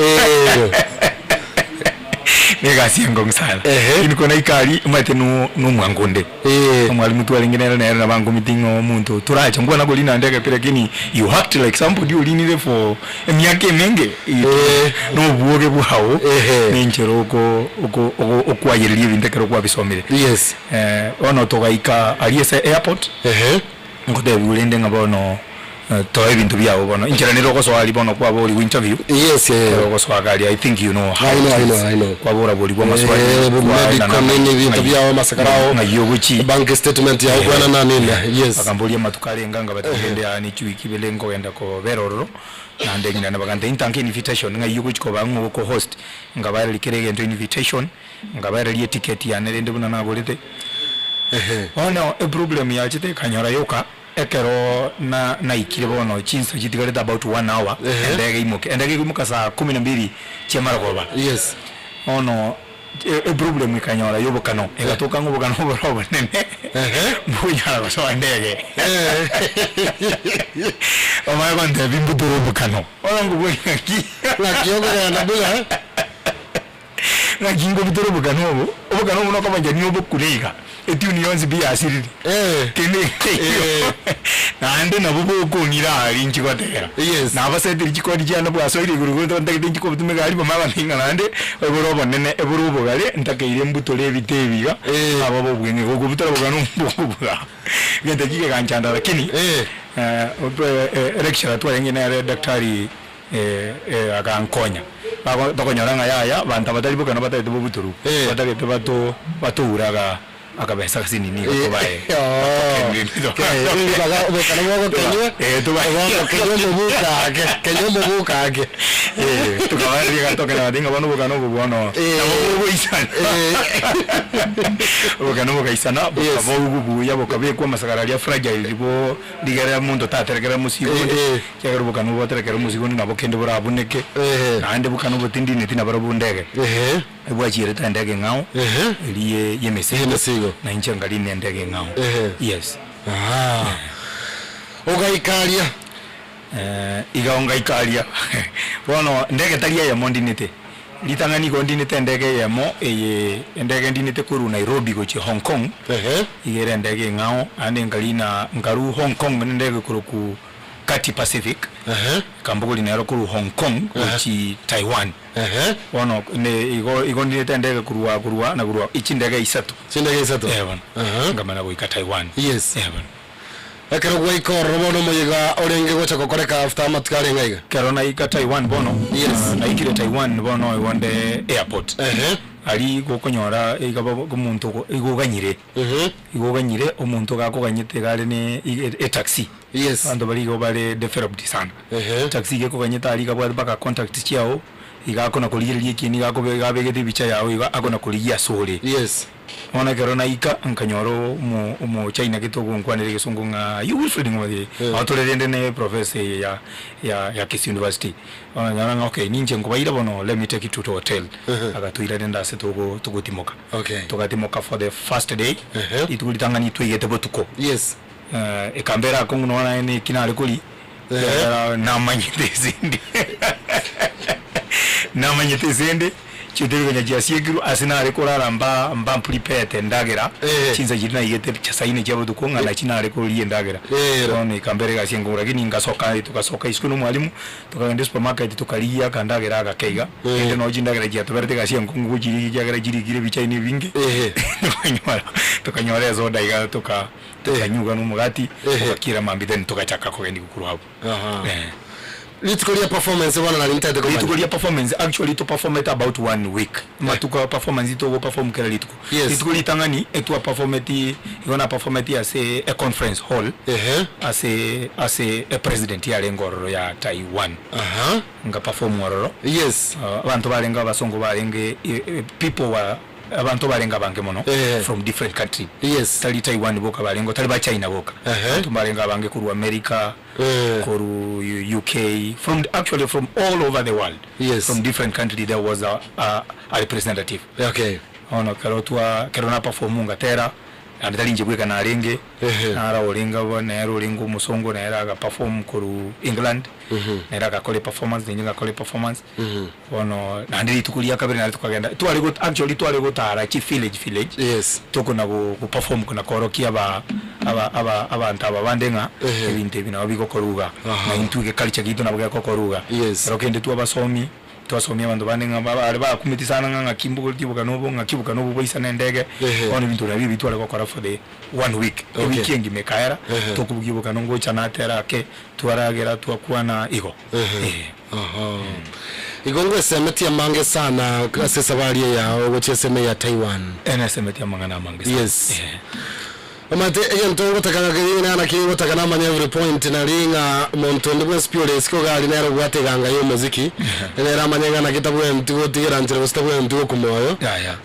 nega siengo msala iniko na ikali umate no mwangonde omwali mutu alingena na bango meeting omuntu turacha ngwana golina ndege pere kini you act like somebody ulinire for emyake menge no buoge buhawo ninjero uko okwayiriye bindekero kwa bisomere ono togaika aliese airport ngode bulende ngabono to ebintu byabo bono injiraniro ko so ali bono kwa boli interview ko so agali I think you know I know kwa bora boli kwa maswali medical nini bintu byabo masakarao ngayoguchi bank statement ya bwana na nini akambolia matukale nganga batende ani chuiki belengo enda ko beroro na ndengina nabaganda intanke invitation ngayoguchi ko bangu ko host ngabare likirege invitation ngabare liye ticket ya nerende buna nagolete ono a problem ya chite kanyora yoka ekero na ikire bono chinso chitigare about 1 hour endege imuka saa 12 chemara goba ono a problem ikanyora yobokano egatoka ngobokano borobo nene mbunyala baso ndege omaya bande bimbuturo bokano ono ngobonyaki na kiyogera na bula na kingo bituro bokano no kama njani obokulega etuni yonzi biya asiriri kene nande nabubo ko ngira ali nchikotera na abasediri chikodi cyane bwa soiri gurugo ndagide nchikobutume ali bama bantinga nande eborobo nene eburubo gale ntakeire mbutole ebitebiga ababo bwenge go butara bugano mbugura ngende kike kanchanda lakini lecture twalenge na daktari akankonya bakonyaranga yaya bantu batari bukana batari bubuturu batari baturaga akabesa kasini ni ko bae tukawari toka na dinga bano bukano bubono bukano bukaisana bukabugu yabo kabekwa masakaralia fragile bo digara mundo taterekera musigo cyagara bukano boterekera musigo nabo kende burabuneke ande bukano butindi netina barabundege ebwachire tandege ngao liye yemesigo na inchangali ndege ngao ogaikalia igaonga ikalia bono ndege talia ya mondinite litangani gondinite ndege ya mo ndege ndinite kuru Nairobi go chi Hong Kong igere ndege ngao ande ngalina ngaru Hong Kong ndege kuru ku Kati Pacific kambugo linero kuru Hong Kong chi Taiwan bono ne igo ndinite ndege kurua na kurua ichi ndege isatu ngamana go ika Taiwan akero gwaiko robono moyiga orenge gocha kokoreka after matkare ngaiga kero na ika Taiwan bono na ikire Taiwan bono wonde airport ali gokonyora igaba gumuntu igoganyire omuntu gakoganyite gale ne taxi ando bali go bale developed sana taxi ge koganyita ali gabwa baka contact chiao igakona kuligiria kini gabegete bicha yawe igakona kuligia sore Yes. ona kerona ika nkanyoro mu China gitugo nkwanire gisungu nga Wilfred Ng'othi atorerende ne professor ya Kisi University ona okay ninje ngobaira bono let me take you to hotel agatuira ndenda se tugutimoka Okay. tugatimoka for the first day itulitangani twigete botuko Yes. ekambera ko nona ni kinale kuli na manyite zindi na manyite zindi chidiri kanya jasigiru asinare kurara mba prepare ndagera chinza jirina yete chasaine jabo dukonga na chinare kuri ndageraone kambere gasyengo lakini ngasoka tukasoka iskuno mwalimu tukagenda supermarket tukalia kandagera agakeiga ende no jindagera jatuberte gasyengo ngujiri jagera jirigire bichaine bingi tukanyora zoda iga tukanyuga n'umugati tukakira mambide tukachaka ko gendi gukuru hapo Litukolia performance wana na limited ko. Litukolia performance actually to perform it about 1 week. Matuko performance ito go perform kera lituko. Litukoli tangani etu perform it yona perform it as a conference hall. As a president ya lengoro ya Taiwan. Nga perform waroro. Yes. Abantu balenga basongo balenge people wa abantu balenga bange mono from different country. Yes. Tali Taiwan boka balengo tali ba China boka. Abantu balenga bange kuru America, kuru UK, from all over the world. Yes. From different country there was a representative. Okay. Ono kerona performunga tera and dalinje bweka na renge na ra olinga bona era olingo musongo na era ga perform kuru England na era ga kole performance ninga kole performance ono na ndiri tukulia kabiri na tukagenda twali go actually twali go tara chi village Yes. toko na go perform kuna korokia abantu ababandenga ebintu bina biko koruga na intuge culture gitu na bwa koruga rokende tu abasomi twasomia abantu bandenga baba bakumitisana nga kimbugo tibuka nobo boisa nendege ono bintu na bibi twale gukora for the 1 week weekend mekaera tokubugibuka nongo chana tera ke twaragera twakuwa na igo Igongwe semeti ya mange sana klase sabari ya ogocheseme ya Taiwan. Semeti ya mangana mange sana. Yes. Amate egen to takana kirina na kiwo takana manya every point na ringa montondo bwa spiole siko gali na ro gwate ganga yo muziki ene ra manya na kitabu mtigo tigira njira stabu mtigo kumoyo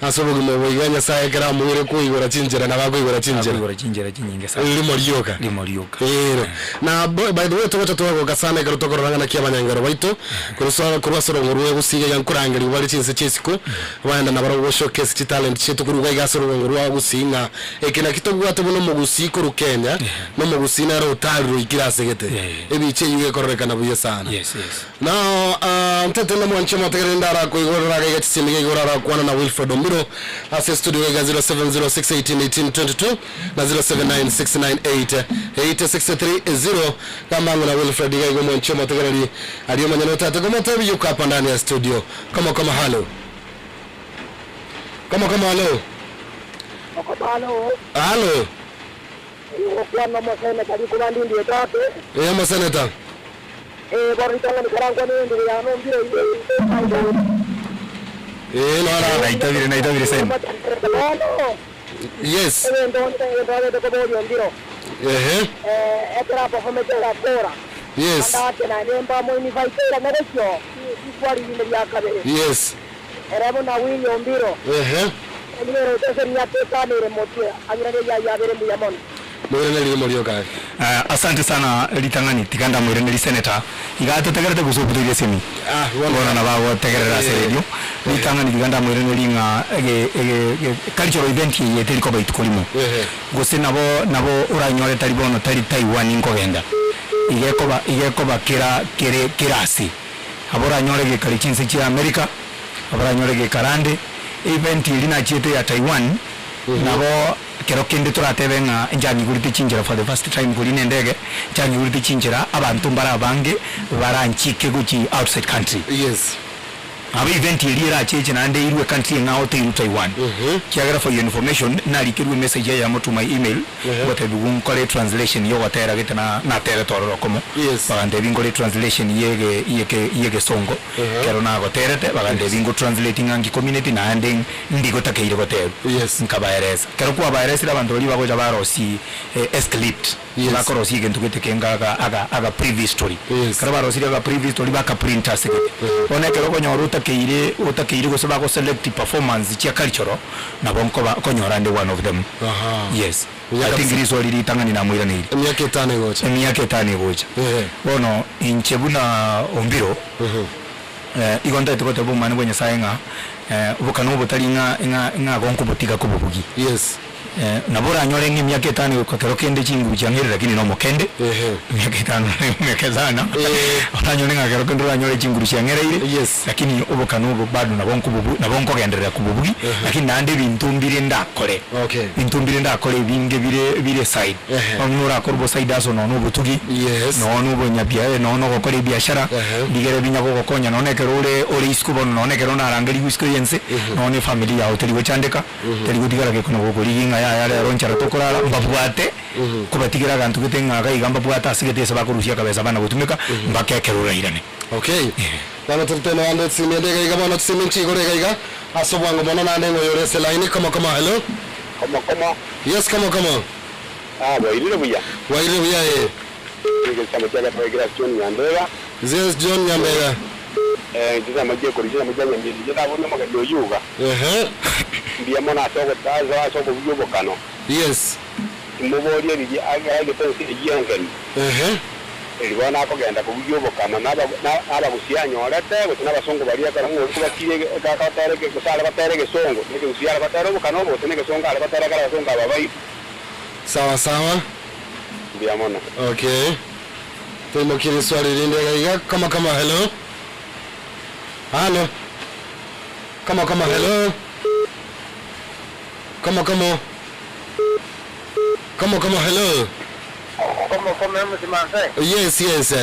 asobo gumo iganya sae kera muire ku igora chinjira na bago igora chinjira chinyinge sana limorioka na by the way to go gasana kero to koranga na kiamanya ngaro baito kurwa soro ngurwe gusiga yankurangiri bari chinse chesiko banda na baro showcase chi talent chetu kuruga gasoro ngurwa gusinga ekina kitabu no mugusi ko Kenya no mugusi na rotaro ikirasegete ebiche yuge koreka na buye sana now ntete no mwanche motegenda ra ko igora ga gatsimige igora ra kwana na Wilfred Ombiro ase studio ga 0706181822 na 0796988630 kama na Wilfred ga igoma mwanche motegera ali manyano tatu kama tabi yuko hapa ndani ya studio kama hello Hello. Kuano mosene kadi kulandi ndio tate. Moseneta. Boritanga ni karangwa ni ndio ya nombiro ile. Naitavire sana. Yes. Etera performance la kora. Yes. Anda na nemba mo ni faitera na rekyo. Kwali ni ya kabe. Yes. Era na winyo ombiro. Nero tese ni ateka nere motia. Anyere ya bere mu yamon. Mwere morioka. Asante sana litangani tikanda mwere ni senator. Igato tegerete kusubutuye semi. Wana na bawo tegerera radio. Litangani tikanda mwere ni linga cultural event ye teliko baitukolimo. Gose nabo uranyore talibono tali Taiwan ingogenda. Igekoba kirasi. Abora nyore ge kalichinse chi America. Abora nyore ge karande. Event ilina chete ya Taiwan. Nabo kero kende turatebe nga njani guriti chinjira for the first time kuline ndege njani guriti chinjira abantu mbara bange baranchike guchi outside country. Yes. Aba event ilira cheche na ande irwe country nga hotel Taiwan. Kiagara for your information na likirwe message ya moto my email wote bugun kole translation yo watera gitana na territory komo. Yes. Bagande bingole translation yege songo. Kero na goterete bagande bingo translating angi community na ande ndigo takeire goteru. Yes. Nkabaereza. Kero kwa baereza abantu bali bagoja barosi escalate bakorosi ikintu gitikenga aga prehistory kara barosiri aga prehistory baka printers giti onekero konyora utakeire gusaba go select performance chia cultural na bonko ba konyora ndi one of them. Yes, I think it is already tangani na mwira ni miaka 5 gocha bono inchebuna ombiro igonda tuko tebo mane bwenye saenga ubukano butari nga gonko butika kububugi. Yes, na bora nyore ngi miaka 5 kwa kero kende chingu changire lakini no mokende miaka 5 mekezana otanyone nga kero kendo nyore chingu changire ile. Yes, lakini ubukano bado na bonko genderera kububugi lakini nande bintumbire ndakore. Bintumbire ndakore binge bire side onura korbo side aso no butugi. Yes, no bonyabia no gokore biashara digere binya gokonya no nekero ore iskubo no nekero narangeri experience no ne family ya hoteli wechandeka teli gutigara ke kuno gokoriginga ya ronchara tokorala mbabwate kubatigira gantu gitenga gaigamba bwata asigete saba kurushia kabeza bana gutumika mbakekerura irane. Okay, bana tuteno ande simende gaiga bana siminchi gore gaiga asobwango bana nande ngoyore se line kama hello kama yes kama wairire buya Kama tega program John Nyambega. Yes, John Nyambega. Ndiza maje kurijia mujanya mbili. Jeda bona magadio yuga. Ndiye mona soko taza soko yugo kano. Yes. Mubori rije aga pensi yangeni. Elibona ko genda ku yugo kano naba kusianya olete kutina basongo balia kana ngo kubakire ka tareke kusala batereke songo. Nike kusiala batero kano bo teneke songa ala batera kala songa babai. Sawa. Ndiamona. Okay. Temo kile swali linde gaiga kama hello. Hello. Kama hello. Kama hello. Kama msimanze. Yes.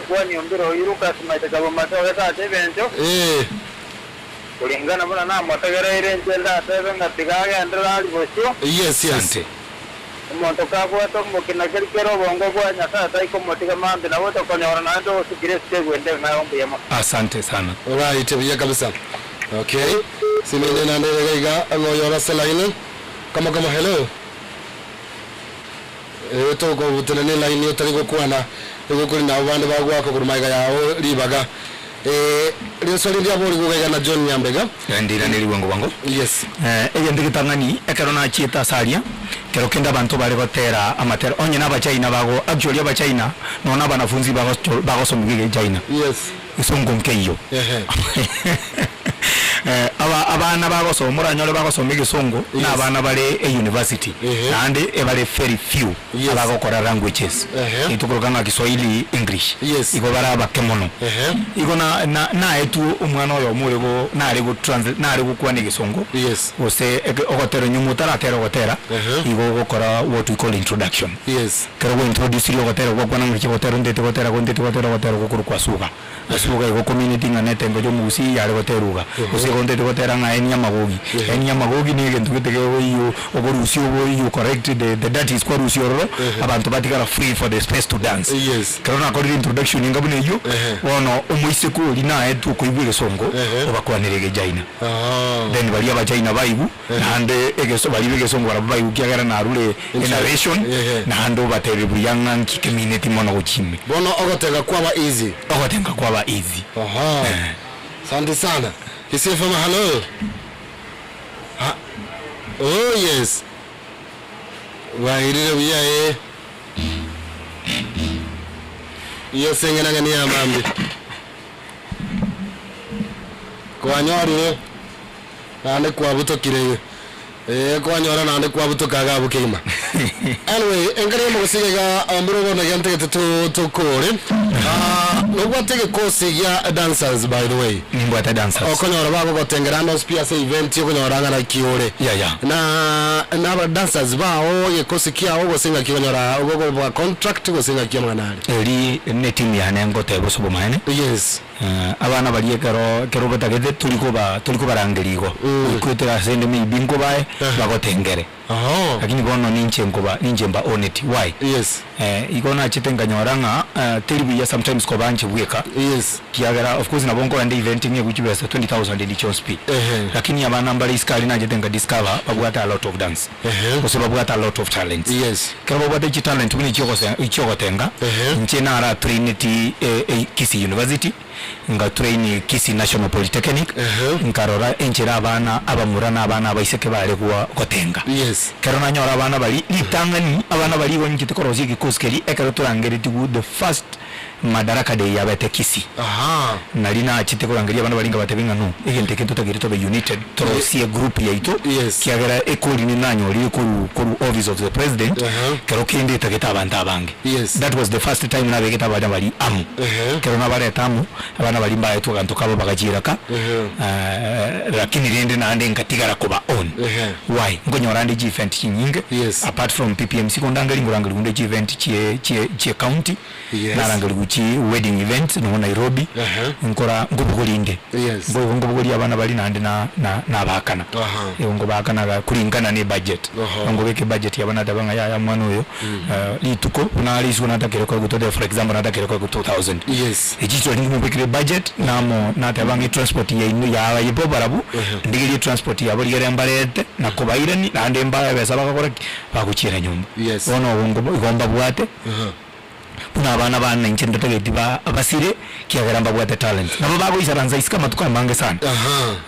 Kwa nyombero iruka simaita kama matoa kata evento. Kulingana bwana na matagara ile njenda tebe ngatigaga andra libosho. Yes. Monto kwa to mukina kero bongo kwa nyasa tai ko motiga mambe na woto konyora na ndo sikire wende na ombe yama. Asante sana. Alright, biya kabisa. Okay. Simene na ndege gaiga ngoyora selaine. Kama hello. To go butelene line yo tari go kwana. Ego kuri na bande bagwa ko kurumaiga yawo ribaga. Riosoli ndia bori go gaiga na John Nyambega. Ndira nili wango. Yes. Ege ndikitangani ekero na chieta saria. Kero kenda bantu bari batera amatera onye naba China bago actually aba China no naba nafunzi bago somugege China. Yes. Isongo mkeyo. Abana bago somura nyole bago somege songo na abana bale university ande ebale very few abago kora languages itukurukana Kiswahili English iko bara bakemono iko na etu umwana oyo murego nari translate nari gukwane Kisongo ose ogotero nyumutara tero gotera iko gukora what we call introduction kero go introduce yo gotero gukwana ngiki gotero ndete gotera gukuru kwa suga asuga iko community nganete ngo musi yare goteruga ose ndete gotera nga eniyamagogi ni gentu gitege iyo oborusio iyo correct the that is kwa rusio abantu batigara free for the space to dance karona ko introduction ngabune iyo wono umuisiku lina etu kuibwe songo obakwanirege China then bali aba China baibu nande egeso bali bege songo baibu kiagara na rule generation nando batere buyanga community mono gochime bono ogotega kwaba easy Asante sana. Kisifama hello. Oh yes. Wairire uya Yes ngena ngani ya mambi. Kwa nyori nande kwa buto kireye. Kwa nyora nande kwa buto kaga bukima. Anyway, engare mo siga amburo na yante to kore. No watege course ya dancers by the way. Nimbwata dancers. Okonyora babo gotengerano spia se event yokonyora ngana kiore. Na ba dancers bao ye course kia ogo singa kiyonyora ogo ba contract go singa kiyamwana. Eri ne team ya nengo tebo sobo mane. Yes. Abana baliye kero batagete tuliko barangerigo. Kwetera sende mi bingo bae bagotengere. lakini bono ninje mba onet why yes igona chitenga nyoranga telebi ya sometimes ko banje bweka yes kiagara of course na bongo and event nge kuchibesa 20000 in chospi lakini abana mbali iskali na jetenga discover babwata a lot of dance kusiba babwata a lot of talents yes kero babwata chi talent muni ichoko tenga nchena ara Trinity Kisii University nga train Kisii National Polytechnic nkarora enchera abana abamurana abana abaiseke bale kwa tenga yes kero nanyora abana bali litangani abana bali wonjite korozi gikuskeri ekero turangere the first madaraka de yabete Kisii nalina achite kurangeria abana balinga batebinga no igente kintu tagire tobe united torosie group yaito kiagera ekoli ni nanyori kuru office of the president kero kindi tageta abantu abange that was the first time na begeta abana bali kero na bare tamu abana bali mbaye tukantoka bagajiraka lakini rende na ande ngatigara kuba on why ngonyora ndi event nyinge apart from PPMC kondangali ngurangali kunde event chie county na rangali kuchi wedding event no Nairobi nkora ngubugulinde ngubuguli abana bali nande na bakana ngo bakana kulingana ne budget ngo beke budget yabana tabanga ya mwana oyo lituko unalizo natakere kwa gutoda for example natakere kwa 2000 ejicho ndi mubekire budget namo natabanga transport ya ino ya yibo barabu ndigiri transport ya bari yambarete na kubairani nande mbaya besaba bakora bakuchira nyumba ono ngo igomba bwate kuna abana bana nchenda tageti abasire kiagaramba bwate talent nabo bago isaranza isika matuka mange sana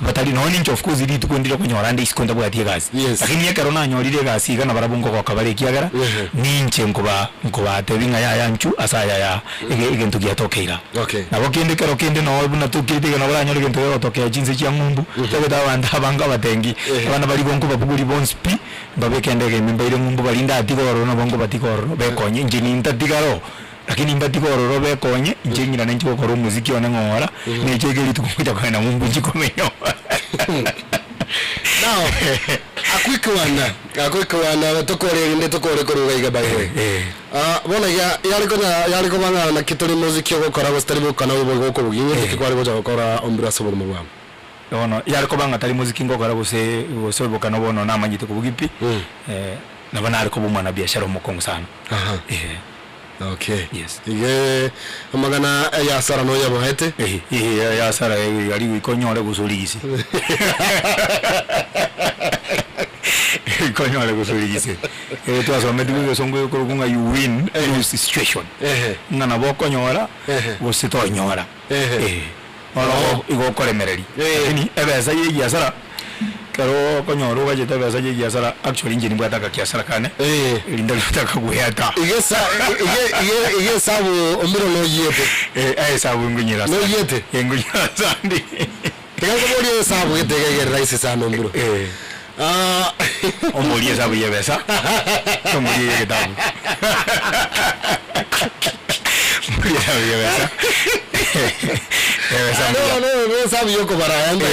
batali no nincho of course ili tukundira kunyora ndi isikonda bwate gazi lakini yakaro na nyorire gazi kana barabungo kwa kabare kiagara ninche nkoba tebinga ya yanchu asaya ya igentu gyatokeira nabo kende kero kende no buna tukirite kana bara nyori gento yotokea jinsi cya ngumbu tageta abanda banga batengi abana bali bonko babuguri bonspi babekende ge mimbaire ngumbu balinda atigoro no bongo batigoro bekonye njini ntatigaro lakini mbatiko robe konye njengina nenchiko koro muziki wana ngora nechegeli tukumita kwa na mumbu njikomenyo now akwikwana tokore inde tokore koruga igabaye bona yaliko banga na kitoli muziki okora bastari bukana ubwo buginye tikwari boja okora ombira soboro mabwa ono yaliko banga tali muziki ngokora bose bukana bono namanyite kubugipi na bana aliko bumwana biashara mukongo sana okay yes magana ya sara no yabo hete ya sara yali ikonyole gusuligisi ikonyole gusuligisi to asome dibe songo ko kunga you win lose situation ngana boko nyora bosito nyora ono igo koremereri ni ebeza ye ya sara karo konyoro gajeta beza ye ya sara actually injini bwataka kiasara kane linda litaka kuyata ige sabu ombiro no yete sabu ngunyira no yete ngunyira sandi tenga bori sabu yete raisi sana ombiro ombori sabu yebesa ombori yetabu no sabu yoko baranda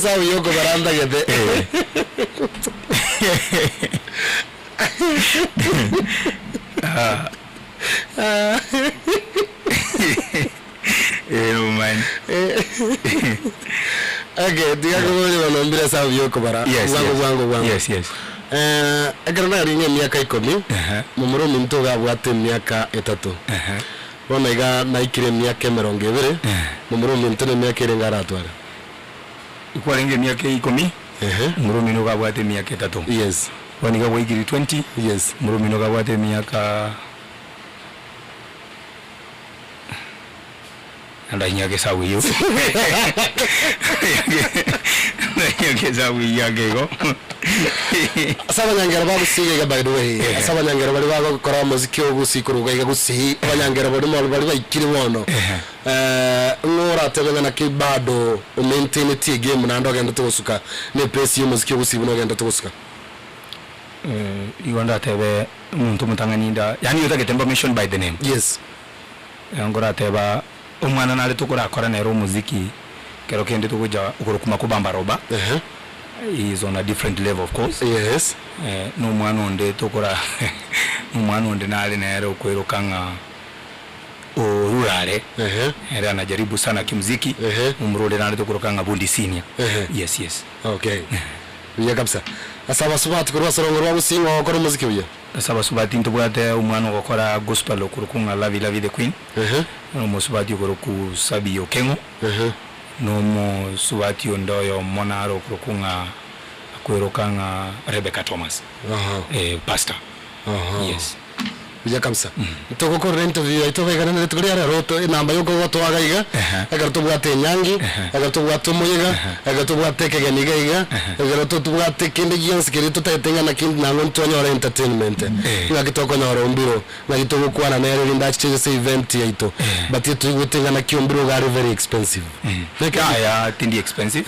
sabu yoko baranda gede man okay diga ko no mbira sabu yoko bara wangu yes agarana ringe miaka 10 mumuro minto gabwate miaka 3 bona iga naikire miaka 20 mumuro minto ne miaka irenga ratwara ikwaringe miaka 10 mumuro mino gabwate miaka 3 yes bona iga waigiri 20 yes mumuro mino gabwate miaka anda nyake sawi yo nyake sawi yagego asaba nyangera babu sige by the way asaba nyangera bali bago kora muziki ogusikuru ga gusihi abanyangera bali mo bali bayikiri wono ngora tebanga na kibado o maintain ti game na ndo genda tosuka ne press yo muziki ogusihi no genda tosuka iwanda tebe muntu mutanganinda yani yotage temba mention by the name yes ngora teba umwana nale tukura akora nero muziki kero kende tukuja ukurukuma kubamba roba is on a different level of course yes no mwana onde tukura mwana onde nale nero kwirukanga ururare era anajaribu sana kimuziki umrode nale tukurukanga bundi senior yes okay ya kabisa asaba subati kurwa sorongo rwa busingo okora muziki uya asaba subati ntubwate umwana gukora gospel okurukunga lavi the queen no musubati okuruku sabi okengo no mo subati ondoyo monaro okurukunga akwirukanga Rebecca Thomas pastor yes Uja kamsa. Toko ko interview ito ga kana neto ya roto namba yoko goto aga iga. Aga to bwate nyangi, aga to bwate moyiga, aga to bwate ke ganiga iga. Aga to bwate kinde yens ke to tenga na kinde na ngonto nyora entertainment. Nga kitoko nyora umbiro, na kitoko kwa na nere linda chiche se event ya ito. But ito gutenga na kiombiro ga very expensive. Ya tindi expensive.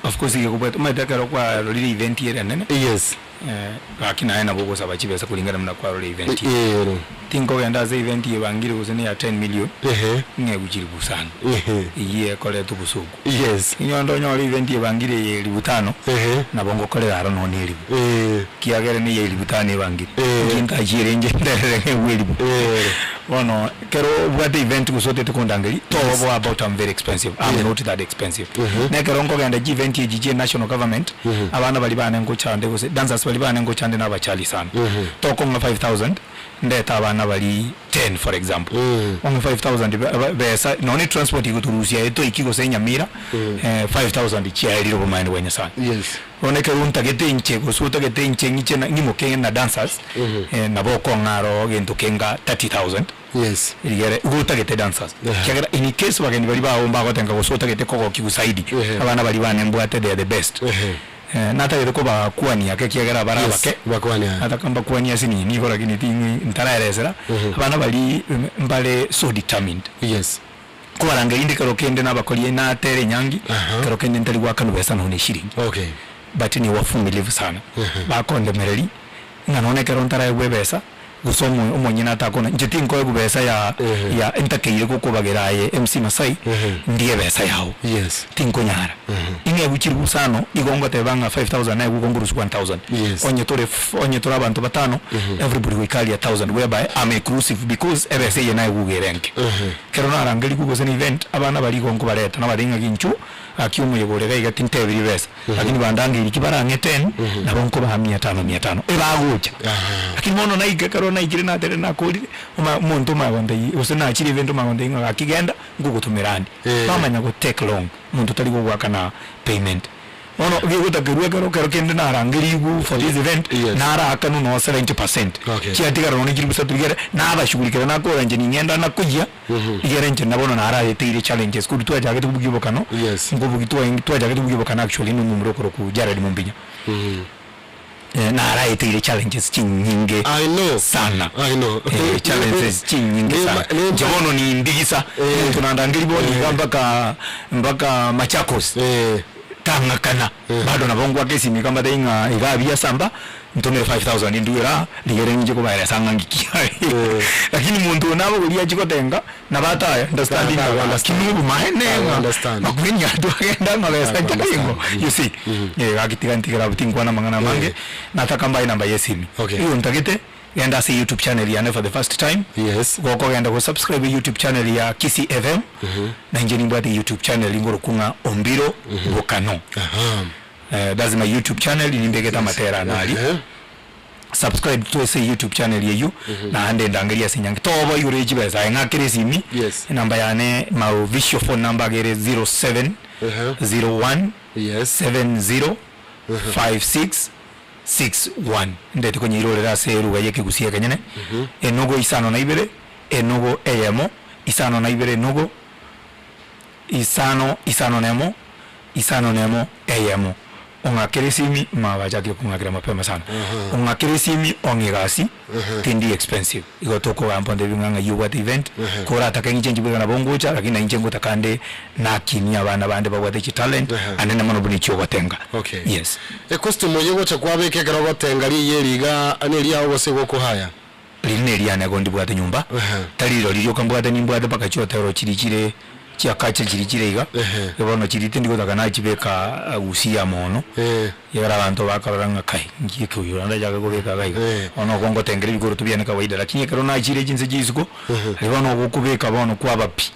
Of course ige kubata madaka kwa lili event ya nene. Yes. Lakini haina bogo sabachibesa kulingana na kwa role event. Tinko genda za event yebangire kuzene ya 10 million. Nge bujiri busana. Iye kole tu busuku. Yes. Nyondo nyori event yebangire ye 5,000. Na bongo kole aro no nili. Kiagere ni ye 5,000 yebangire. Kinta jire nje ndere wili. Wono kero what event kusote tukondangeli. To about I'm very expensive. I'm not that expensive. Ne kero ngo genda event ye GG national government. Abana bali bana ngo chande kuse dancers bali bana ngo chande na bachali sana. Toko nga 5,000 ndeta abana bali 10 for example. Onga 5,000 besa noni transport ikuturusia eto ikiko senya mira 5,000 chiairi robo mind wenya sana. Yes. Oneke unta gete inche kusuta gete inche ngiche na ngimo kenga na dancers na boko ngaro gento kenga 30,000. Yes. Igere uguta gete dancers. Kagera in case bageni bali ba omba gotenga kusuta gete koko kigusaidi. Abana bali bana mbwate they are the best. Nata yoko ba kuani yake kiagera barabake bakwani ata kamba kuani asini ni gora gini tingi ntaraelezera abana bali mbale so determined. Yes. Kubaranga indi karokende nabakoliye na tere nyangi karokende ntali gwakanu besa no shiringi. Okay. But ni wafumilivu sana. Bakonde mereli nganone karontara yebesa gusomo umonyina atakona njeti nko besa ya entakeye kokobagera ye MC Masai ndiye besa yao. Yes. Tinko nyara. Inge buchiri busano igongo tebanga 5,000 na igongurus 1,000. Yes. Onye tore abantu batano everybody will call 1,000 whereby I'm inclusive because ebese ye na igugerenke. Kerona arangeli kugoza event abana bali gongo bareta na baringa ginchu akiumu yegorega igatinte biri besa lakini bandangi ikibara 10 na bonko ba 500 ebagucha. Lakini mono na igekaro na igire na tere na kuri umuntu mabonde usena akiri event mabonde inga akigenda ngugutumirani bamanya go take long muntu tali go gwakana payment ono biguta kero kende na rangiri gu for this event na ara akanu no 70% kiatika ro ngiri busatu gere na abashugulikira na ko ranje ngenda na kujya igere nje nabona na ara yete challenges ku twaje agete bugibokano ngubu twaje agete bugibokana actually no numero ko ku Jared Mumbinya na ara yete challenges chinyinge I know sana challenges chinyinge sana jabono ni ndigisa tunandangiri boni mpaka Machakos tangakana bado nabongwa kesi mikamba denga igabia samba ntomere 5,000 ndura ligere nje ko bayira sanga ngikia lakini muntu nabo kulia chiko tenga na bata understanding kinubu mahenenga makwenya twagenda mabesa kingo you see gakitika butingwa na mangana mange natakamba ina bayesimi hiyo ntagete genda see YouTube channel ya for the first time. Yes. Goko genda go subscribe YouTube channel ya Kisi FM. Na njeni mbwate YouTube channel ingoro kunga Ombiro Bokano. That's my YouTube channel inimbegeta matera nali. Subscribe to say YouTube channel yeyu na ande ndangalia sinyangi tobo yureji beza ngakire simi. Yes. Namba yane ma visual phone number gere 07 01 70 5661 ndete kwenye irorera seru gayeke gusiya kanyene enogo isano na ibere enogo eyemo isano na ibere enogo isano nemo eyemo onga keresimi mabajaki kungagira mapema sana onga keresimi ongigasi tindi expensive igotoko gamponde binganga you what event kora takangi bwana bongocha lakini na injengo takande na kimya abana bande bagwate chi talent anene mono buni cyo gotenga. Okay. Yes. Costume yego cha kwabeke kero gotenga liyeriga aneli aho gose goko haya lineri ana gondi bwate nyumba taliro liryo kambwate nimbwate paka chotero chirikire chiakache chirikirega ebono chirite ndiko takana chibeka usia mono yara bantu bakaranga kai ngiye kuyura ndajaga kubeka kai ono kongo tengeri bigoro tubyane kawaida lakini kero na chire jinse jisuko ebono gukubeka bono kwa bapi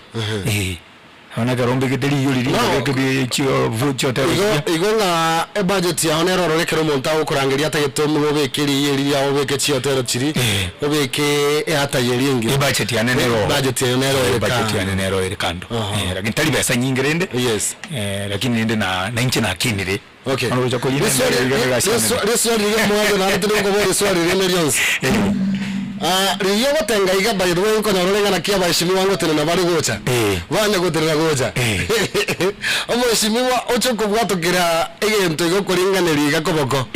Ona garombe gedeli yuri ke chio vucho tero. Igonga budget ya onero rekero monta ukurangiria tagetomu obekiri yeri ya obeke chio tero chiri. Obeke hata yeringi. Budget ya nenero. Budget ya nenero budget ya nenero kando. Lakini tali pesa nyingi rende. Yes. Lakini rende na nchi na kinire. Okay. This one more than I don't know what is riyo gotenga iga by the way ko norolenga na kia bashimi wangu tena na bari gocha banya gotera gocha omoshimiwa ocho kubwatukira egento igokuringanira iga koboko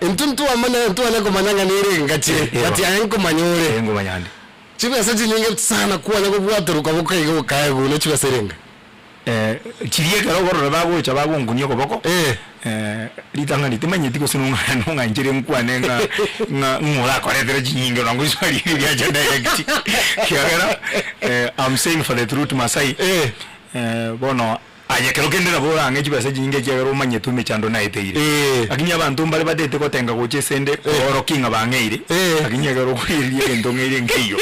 intuntu amana ntu ana komanyanga nire ngachi ati ayenko manyore ngo manyande chibesa chinyinge sana kuwa na kubwaturuka boka igo kae guno chibesa renga chiriye karogoro bagocha bagungunye koboko litanga litimanyiti kusununga njire nkwane nga ngora koretera chinyinge rango iswali ya jenda yakiti kiagera I'm saying for the truth Masai bono aje kero kendera bora ngechi basa chinyinge kiagera umanye tume chando na iteire akinya abantu mbale badete kotenga goche sende oro kinga bangeire akinya kero kwiriye ndongeire ngiyo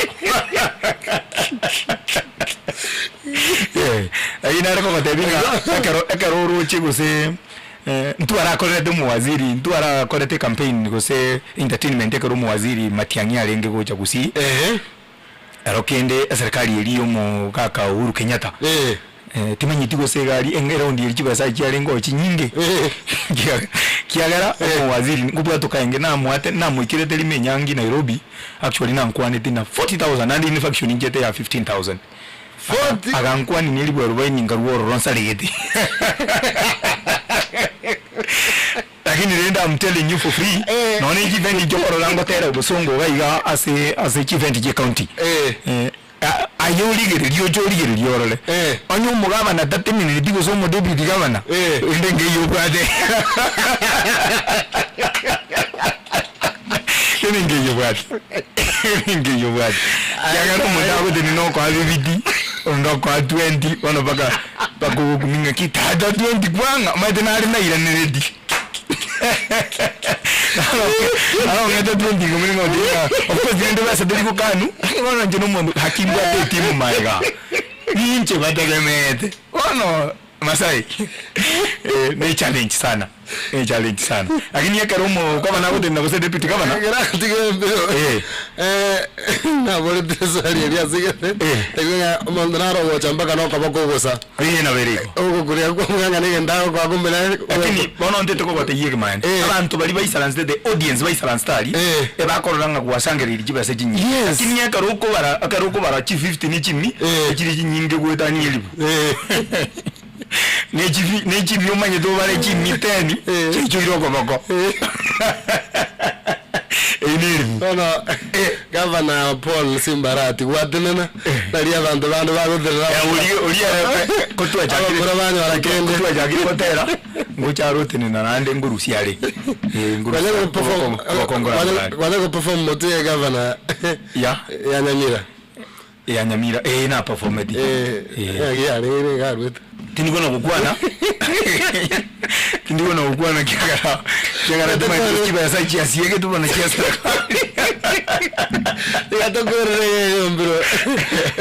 aina rako matebinga ekaro ruchi guse ntu arakorete mu waziri ntu arakorete campaign guse entertainment ekaro mu waziri Matiang'i arenge gocha gusi arokende serikali eri mu kaka Uhuru Kenyatta timanyiti guse gari engero ndi chibasa chiarengo chinyinge kiagara mu waziri ngubwa tukaenge na muate na muikirete limenyangi Nairobi actually na nkwane tina 40,000 and in faction ingete ya 15,000 agankwa ni nili bwa nyinga ruoro ronsa legeti lakini nenda I'm telling you for free no ni event jokoro lango tera busongo gaiga ase event je county ayoli gere liorole onyu mugaba na 30 minutes digo somo deputy governor ndenge yobade Ninge yobad. Yagara mutago de no kwa vidi. Ndo kwa 20 ono baka kuminga kitada 20 kwanga madenari na ira neredi. Alo ngeta 20 kuminga odia. Of course ngende basa deliku kanu. Ono njeno mu hakimu ate timu maiga. Ninche batagemete. Ono Masai ni challenge sana lakini yakarumo kama na wote ndabose deputy kama na na bole tesari ya sigete tegonya mondonaro wocha mpaka no kabako gosa na beriko uko kuria kwa mwanga nige ndao kwa kumbele lakini bono ndete ko bate yege man abantu bali baisalance the audience baisalance tali bakoranga kuwasangirira jibase jinyi lakini akaruko bara chi 50 ni chimni chiri jinyinge gwetani elibu nechi byomanye do bare chi miteni chicho iroko boko ono Governor Paul Simbarati watenena nari abantu bagoterera ulia kotwa chakiri kora banyu barakende kotwa chakiri kotera ngocharo tenena nande nguru siale nguru wale perform moto ya governor ya Nyamira na perform ya rere garwet tinigona kukwana kiagara tuma kibasa chiasiege tu bana chiasa ya to corre mbro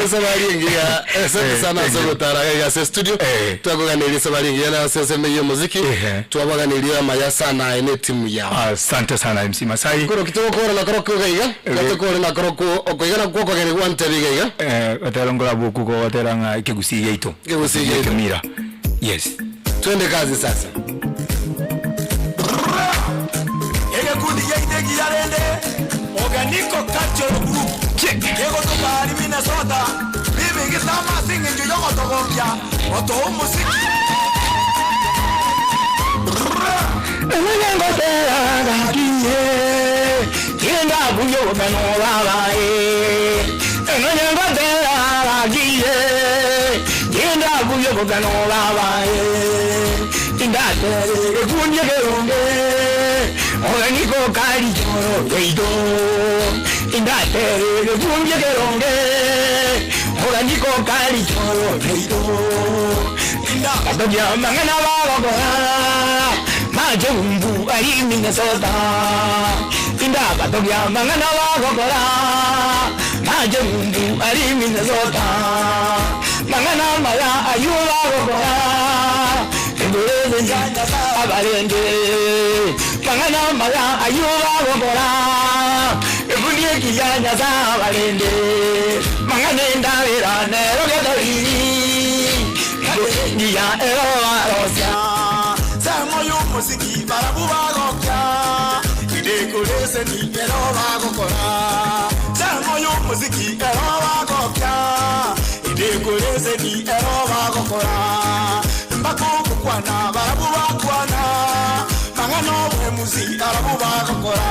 esa bari ngia esa sana sogotara ya studio twagoganira esa bari ngia na sese meyo muziki twabaganira maya sana ene timu ya asante sana MC Masai koro kitoko kora na koro kugaiga kitoko na koro ko okoigana kwa gani gwante bigaiga atalongola buku ko atalanga kigusi yeito mira yes twende kazi sasa kundi yaitegi yarende Organico Cultural Group yego to bari Minnesota bibi gitama singe njogo to gombia oto musiki Nengo tera kiye Tienda buyo bano babae Nengo tera kiye Tienda buyo bano babae Tinda tere kundi geronge Organico kari choro weido Indatere kundi geronge Organico kari choro weido Inda katobya mangana bagora Majumbu ari Minnesota Inda katobya mangana bagora Majumbu ari Minnesota mangana maya ayuba gokora ndoleze njanja abalende mangana maya ayuba gokora ebunye kijanja abalende mangana ndawira nerogadori niya erosia samo yumuziki barabuba gokya idekolese ni eroba gokora samo yumuziki eroba gokya idekolese ni eroba gokora mbako kwana barabuba kwana mangano wemuzi arabuba gokora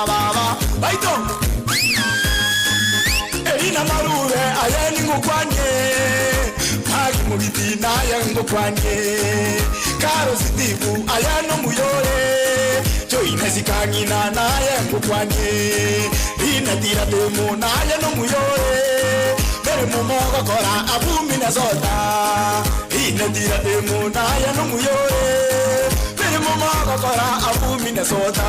baba baito erina marure ayeni ngukwanye magi mubiti naye ngukwanye karo sitibu ayano muyore joine zikangina naye ngukwanye ina tira demo naye no muyore mere mumogo kora abumina zota ina tira demo naye no muyore mere mumogo kora abumina zota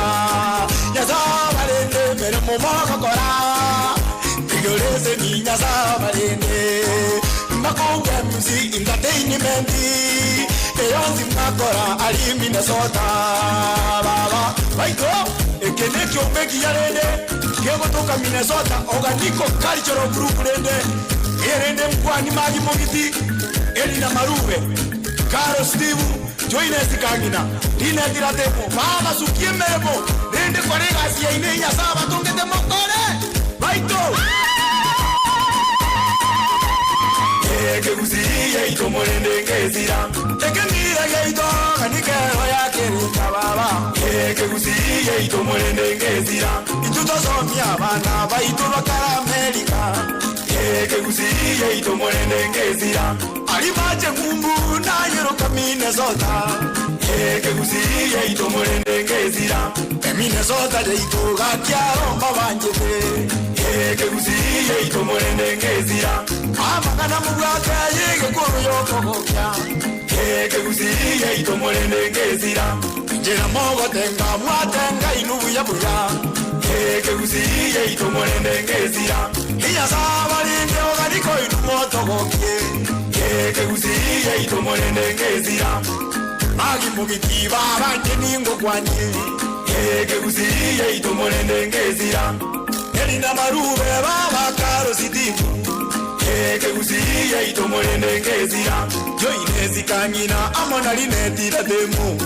yazabalende mere mumogo kora igolese ni yazabalende makonga music entertainment eyonzi makora ali Minnesota baba baito ekene kyobeki yarende kego toka Minnesota organico cultural group rende erende mkwani magi mogiti elina marube Karo Steve joine sikangina dine diratemo baba sukiemebo rende korega sia ine ya saba tongete mokore baito Eke kusiye ito morende ngezira Eke mira geito kanikero ya kerita baba Eke kusiye ito morende ngezira Ituto somia bana baito bakara Amerika Eke kusiye ito morende ngezira Alimache kumbu na yeroka Minnesota Eke kusiye ito morende ngezira Minnesota de ito gakiaro mabanjete Eke kusiye ito morende ngezira Amagana mugaka yege kuru yokokokya Eke kusiye ito morende ngezira Njera mogo tenga mwatenga inubu ya buya Eke kusiye ito morende ngezira Iya sabalinde oganiko inumotokokye Eke kusiye ito morende ngezira Magi mugiti babanje ningo kwanye Eke kusiye ito morende ngezira Elina marube baba Karo Sitibu Eke kusiye ito morende ngezira Joine zikangina amona linetira demo